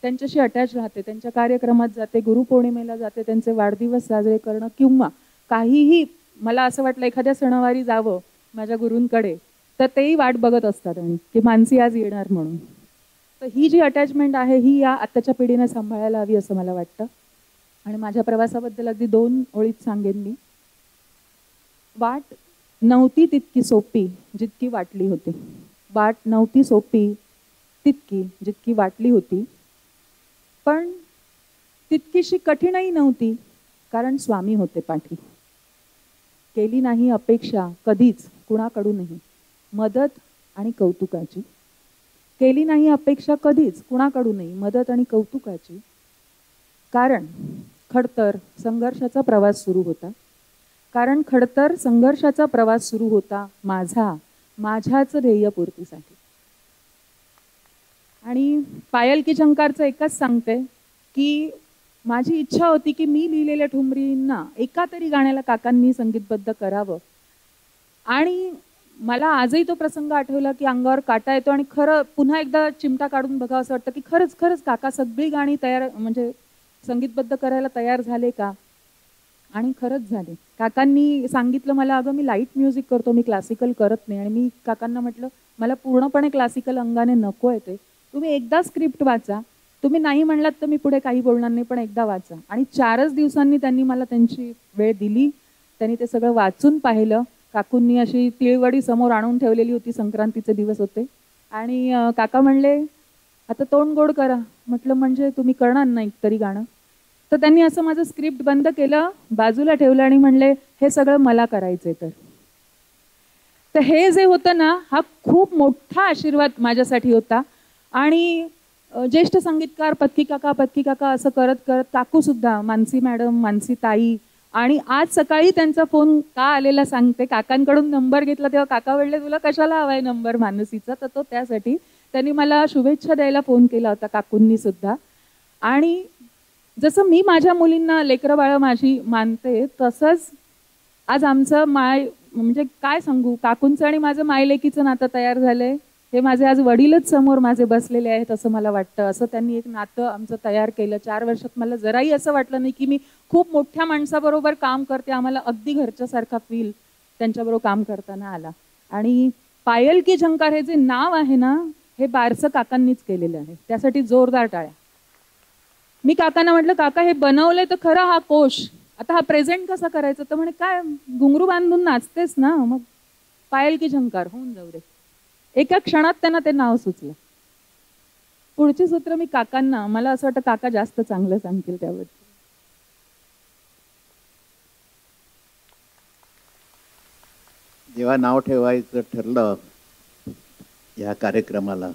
त्यांच्याशी अटॅच राहते. त्यांच्या कार्यक्रमात जाते, गुरुपौर्णिमेला जाते, त्यांचे वाढदिवस साजरे करणं किंवा काहीही मला असं वाटलं एखाद्या सणावारी जावं माझ्या गुरूंकडे, तर तेही वाट बघत असतात आणि की मानसी आज येणार म्हणून. तर ही जी अटॅचमेंट आहे ही या आत्ताच्या पिढीने सांभाळायला हवी असं मला वाटतं. आणि माझ्या प्रवासाबद्दल अगदी 2 ओळीत सांगेन मी. वाट नव्हती तितकी सोपी जितकी वाटली होती. वाट नव्हती सोपी तितकी जितकी वाटली होती, पण तितकीशी कठीणही नव्हती, कारण स्वामी होते पाठी. केली नाही अपेक्षा कधीच कुणाकडूनही मदत आणि कौतुकाची. केली नाही अपेक्षा कधीच कुणाकडूनही मदत आणि कौतुकाची, कारण खडतर संघर्षाचा प्रवास सुरू होता. कारण खडतर संघर्षाचा प्रवास सुरू होता माझ्याच ध्येयपूर्तीसाठी. आणि पायल की झंकारचं एकच सांगते की माझी इच्छा होती की मी लिहिलेल्या ठुमरींना एका तरी गाण्याला काकांनी संगीतबद्ध करावं. आणि मला आजही तो प्रसंग आठवला की अंगावर काटा येतो आणि खरं पुन्हा एकदा चिमटा काढून बघावं असं वाटतं की खरंच काका सगळी गाणी तयार म्हणजे संगीतबद्ध करायला तयार झाले का. आणि खरंच झाले. काकांनी सांगितलं मला, अगं मी लाईट म्युझिक करतो, मी क्लासिकल करत नाही. आणि मी काकांना म्हटलं मला पूर्णपणे क्लासिकल अंगाने नको आहे ते, तुम्ही एकदा स्क्रिप्ट वाचा, तुम्ही नाही म्हणलात तर मी पुढे काही बोलणार नाही, पण एकदा वाचा. आणि 4च दिवसांनी त्यांनी मला त्यांची वेळ दिली. त्यांनी ते सगळं वाचून पाहिलं. काकूंनी अशी तिळवडी समोर आणून ठेवलेली होती, संक्रांतीचे दिवस होते. आणि काका म्हणले आता तोंड गोड करा. म्हटलं म्हणजे तुम्ही करणार नाही तरी गाणं. तर त्यांनी असं माझं स्क्रिप्ट बंद केलं, बाजूला ठेवलं आणि म्हणले हे सगळं मला करायचंय. तर हे जे होतं ना, हा खूप मोठा आशीर्वाद माझ्यासाठी होता. आणि ज्येष्ठ संगीतकार पत्की काका असं करत करत काकू सुद्धा, मानसी मॅडम, मानसी ताई. आणि आज सकाळी त्यांचा फोन का आलेला सांगते. काकांकडून नंबर घेतला तेव्हा काका म्हणले तुला कशाला हवाय नंबर मानसीचा, तर तो त्यासाठी त्यांनी मला शुभेच्छा द्यायला फोन केला होता, काकूंनी सुद्धा. आणि जसं मी माझ्या मुलींना लेकरं बाळं माझी मानते, तसंच आज आमचं म्हणजे काय सांगू, काकूंचं आणि माझं मायलेकीचं नातं तयार झालंय. हे माझे आज वडीलच समोर माझे बसलेले आहेत असं मला वाटतं. असं त्यांनी एक नातं आमचं तयार केलं. 4 वर्षात मला जराही असं वाटलं नाही की मी खूप मोठ्या माणसाबरोबर काम करते. आम्हाला अगदी घरच्यासारखा फील त्यांच्याबरोबर काम करताना आला. आणि पायल की झंकार हे जे नाव आहे ना, हे बारसं काकांनीच केलेलं आहे. त्यासाठी जोरदार टाळ्या. मी काकांना म्हटलं काका हे बनवलंय तर खरं हा कोश, आता हा प्रेझेंट कसा करायचा. तर म्हणे काय घुंगरू बांधून नाचतेस ना, मग पायल की झंकार होऊन जाऊ दे. एका क्षणात त्यांना ते नाव सुचलं. पुढची सूत्र मी काकांना, मला असं वाटतं काका जास्त चांगलं सांगतील त्याबद्दल.
जेव्हा नाव ठेवायचं ठरलं या कार्यक्रमाला,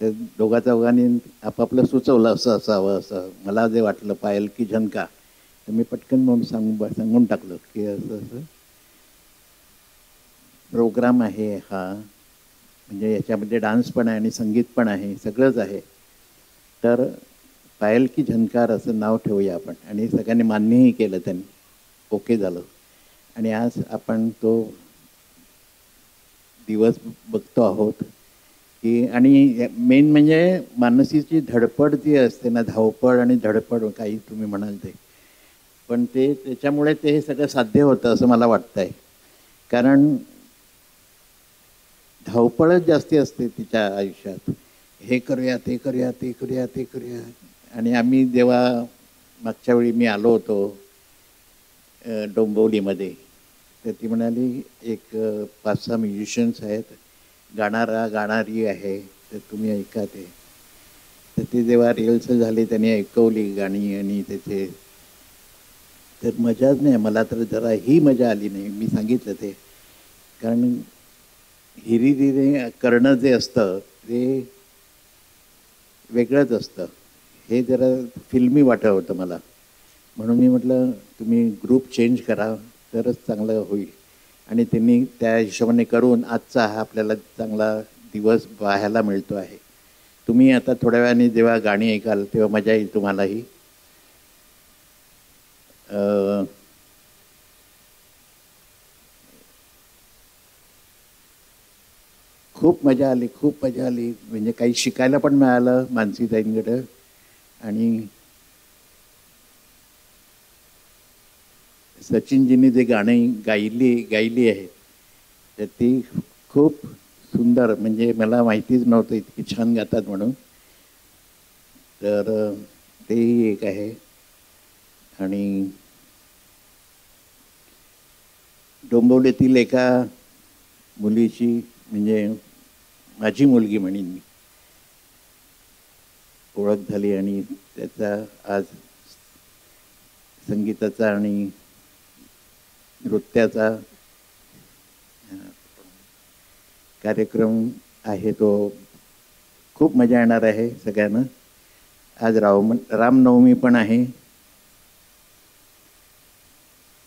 तर दोघा चौघांनी आपापलं सुचवलं असं असावं असं. मला जे वाटलं पायल की झनका, तर मी पटकन म्हणून सांगून टाकलं की असं असं प्रोग्राम आहे हा. म्हणजे याच्यामध्ये डान्स पण आहे आणि संगीत पण आहे, सगळंच आहे. तर पायल की झनकार असं नाव ठेवूया आपण. आणि सगळ्यांनी मान्यही केलं, त्यांनी ओके झालं. आणि आज आपण तो दिवस बघतो आहोत की, आणि मेन म्हणजे मानसीची धडपड जी असते ना, धावपळ आणि धडपड काही तुम्ही म्हणाल ते, पण ते त्याच्यामुळे ते हे सगळं साध्य होतं असं मला वाटतं आहे. कारण धावपळच जास्ती असते तिच्या आयुष्यात. हे करूया ते करूया ते करूया ते करूया. आणि आम्ही जेव्हा मागच्या वेळी मी आलो होतो डोंबिवलीमध्ये, तर ती म्हणाली एक 5-6 म्युझिशियन्स आहेत, गाणारी आहे, तर तुम्ही ऐका ते. तर ती जेव्हा रिहर्सल झाली त्यांनी ऐकवली गाणी आणि त्याचे, तर मजाच नाही. मला तर जरा ही मजा आली नाही. मी सांगितलं ते, कारण हिरिरीने करणं जे असतं ते वेगळंच असतं. हे जरा फिल्मी वाटत होतं मला. म्हणून मी म्हटलं तुम्ही ग्रुप चेंज करा तरच चांगलं होईल. आणि त्यांनी त्या हिशोबाने करून आजचा हा आपल्याला चांगला दिवस पाहायला मिळतो आहे. तुम्ही आता थोड्या वेळाने जेव्हा गाणी ऐकाल तेव्हा मजा येईल तुम्हालाही. खूप मजा आली, खूप मजा आली. म्हणजे काही शिकायला पण मिळालं मानसीताईंकडं. आणि सचिनजींनी जे गाणी गायली आहेत तर ती खूप सुंदर, म्हणजे मला माहितीच नव्हतं इतकी छान गातात म्हणून. तर तेही एक आहे. आणि डोंबिवलीतील एका मुलीची म्हणजे माझी मुलगी म्हणीन मी ओळख झाली आणि त्याचा आज संगीताचा आणि नृत्याचा कार्यक्रम आहे तो खूप मजा येणार आहे सगळ्यांना. आज रामनवमी पण आहे,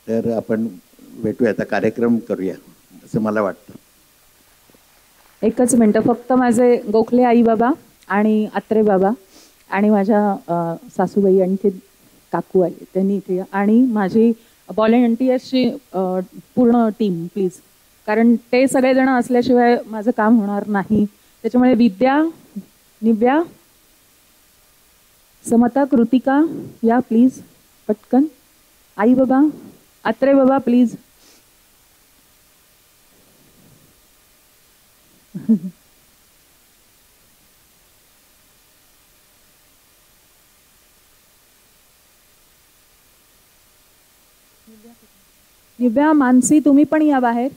तर आपण भेटूया, आता कार्यक्रम करूया असं मला वाटतं.
एकच मिनटं फक्त, माझे गोखले आई बाबा आणि अत्रे बाबा आणि माझ्या सासूबाई आणि ते काकू आले त्यांनी इथे या. आणि माझी व्हॉलेंटियर्सची पूर्ण टीम प्लीज, कारण ते सगळेजण असल्याशिवाय माझं काम होणार नाही. त्याच्यामुळे विद्या, निव्या, समता, कृतिका या प्लीज पटकन. आई बाबा, अत्रे बाबा प्लीज. निव्या, मानसी तुम्ही पण या बाहेर.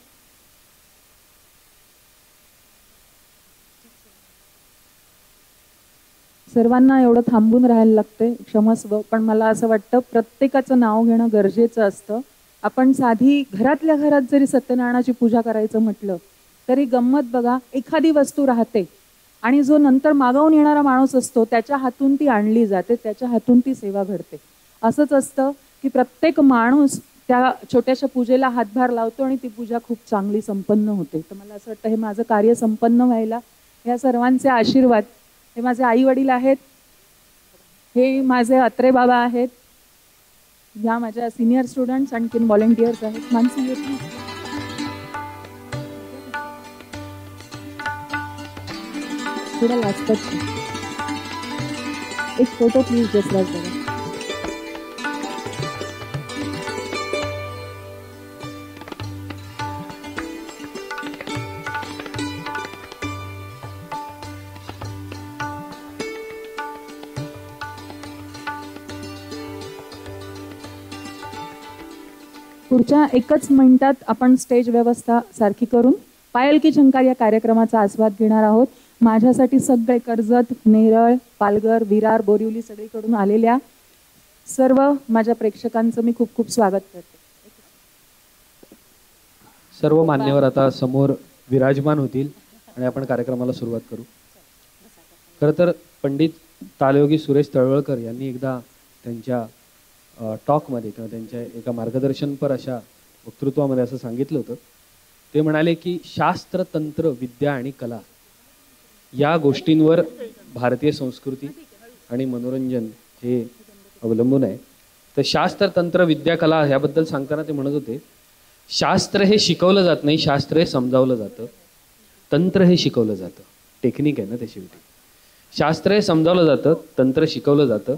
सर्वांना एवढं थांबून राहायला लागते, क्षमस्व, पण मला असं वाटतं प्रत्येकाचं नाव घेणं गरजेचं असतं. आपण साधी घरातल्या घरात जरी सत्यनारायणाची पूजा करायचं म्हटलं तरी गंमत बघा, एखादी वस्तू राहते आणि जो नंतर मागवून येणारा माणूस असतो त्याच्या हातून ती आणली जाते, त्याच्या हातून ती सेवा घडते. असंच असतं की प्रत्येक माणूस त्या छोट्याशा पूजेला हातभार लावतो आणि ती पूजा खूप चांगली संपन्न होते. तर मला असं वाटतं हे माझं कार्य संपन्न व्हायला या सर्वांचे आशीर्वाद. हे माझे आई वडील आहेत, हे माझे अत्रे बाबा आहेत, या माझ्या सिनियर स्टुडंट्स आणखीन व्हॉलेंटियर्स आहेत. मानसी येते, थोडं लाजतात. एक फोटो प्लीज जसराज बघा. पुढच्या एकच मिनिटात आपण स्टेज व्यवस्था सारखी करून पायल की झंकार या कार्यक्रमाचा आस्वाद घेणार आहोत. माझ्यासाठी सगळे कर्जत, नेरळ, पालघर, विरार, बोरिवली सगळीकडून आलेल्या सर्व माझ्या प्रेक्षकांचं मी खूप खूप स्वागत करते.
सर्व मान्यवर आता समोर विराजमान होतील आणि आपण कार्यक्रमाला सुरुवात करू. खरं तर पंडित तालयोगी सुरेश तळवळकर यांनी एकदा त्यांच्या टॉकमध्ये किंवा त्यांच्या एका मार्गदर्शनपर अशा वक्तृत्वामध्ये असं सांगितलं होतं. ते म्हणाले की शास्त्र, तंत्र, विद्या आणि कला या गोष्टींवर भारतीय संस्कृती आणि मनोरंजन हे अवलंबून आहे. तर शास्त्र, तंत्र, विद्या, कला ह्याबद्दल सांगताना ते म्हणत होते, शास्त्र हे शिकवलं जात नाही, शास्त्र हे समजावलं जातं. तंत्र हे शिकवलं जातं, टेक्निक आहे ना ते शेवटी. शास्त्र हे समजावलं जातं, तंत्र शिकवलं जातं,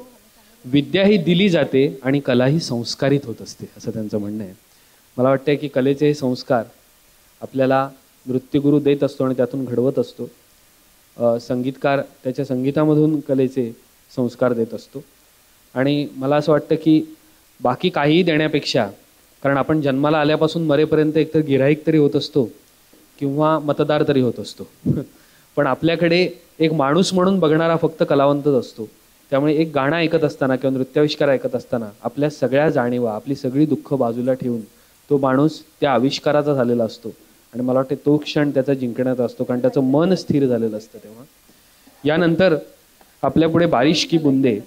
विद्या ही दिली जाते आणि कला ही संस्कारित होत असते, असं त्यांचं म्हणणं आहे. मला वाटतं की कलेचे हे संस्कार आपल्याला नृत्यगुरू देत असतो आणि त्यातून घडवत असतो. संगीतकार त्याच्या संगीतामधून कलेचे संस्कार देत असतो. आणि मला असं वाटतं की बाकी काहीही देण्यापेक्षा, कारण आपण जन्माला आल्यापासून मरेपर्यंत एकतर गिऱ्हाईक तरी होत असतो किंवा मतदार तरी होत असतो, पण आपल्याकडे एक माणूस म्हणून बघणारा फक्त कलावंतच असतो. त्यामुळे एक गाणं ऐकत असताना किंवा नृत्याविष्कार ऐकत असताना आपल्या सगळ्या जाणीवा, आपली सगळी दुःख बाजूला ठेवून तो माणूस त्या आविष्काराचा झालेला असतो. आणि मला वाटतं तो क्षण त्याचा जिंकण्याचा असतो, कारण त्याचं मन स्थिर झालेलं असतं. तेव्हा यानंतर आपल्यापुढे बारिश की बुंदे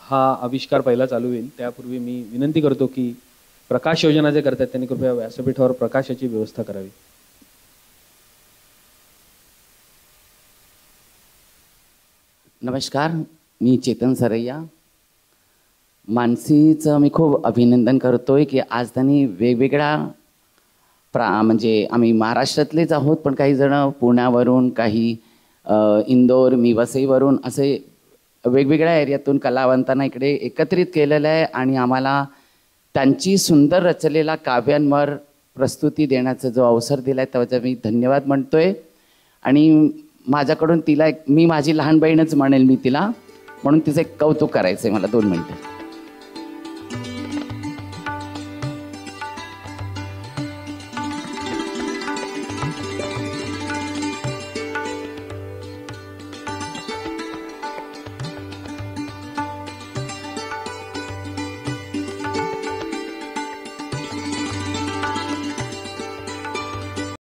हा आविष्कार पहिला चालू होईल. त्यापूर्वी मी विनंती करतो की प्रकाश योजना जे करतात त्यांनी कृपया व्यासपीठावर प्रकाशाची व्यवस्था करावी.
नमस्कार, मी चेतन सरैया. मानसीचं मी खूप अभिनंदन करतोय की आज त्यांनी वेगवेगळ्या म्हणजे आम्ही महाराष्ट्रातलेच आहोत, पण काही जण पुण्यावरून, काही इंदोर, मी वसईवरून असे वेगवेगळ्या एरियातून कलावंतांना इकडे एकत्रित केलेलं आहे आणि आम्हाला त्यांची सुंदर रचलेला काव्यांवर प्रस्तुती देण्याचा जो अवसर दिला आहे त्याचा मी धन्यवाद म्हणतोय. आणि माझ्याकडून तिला मी माझी लहान बहीणच म्हणेल मी तिला, म्हणून तिचं एक कौतुक करायचं आहे मला 2 मिनिटं.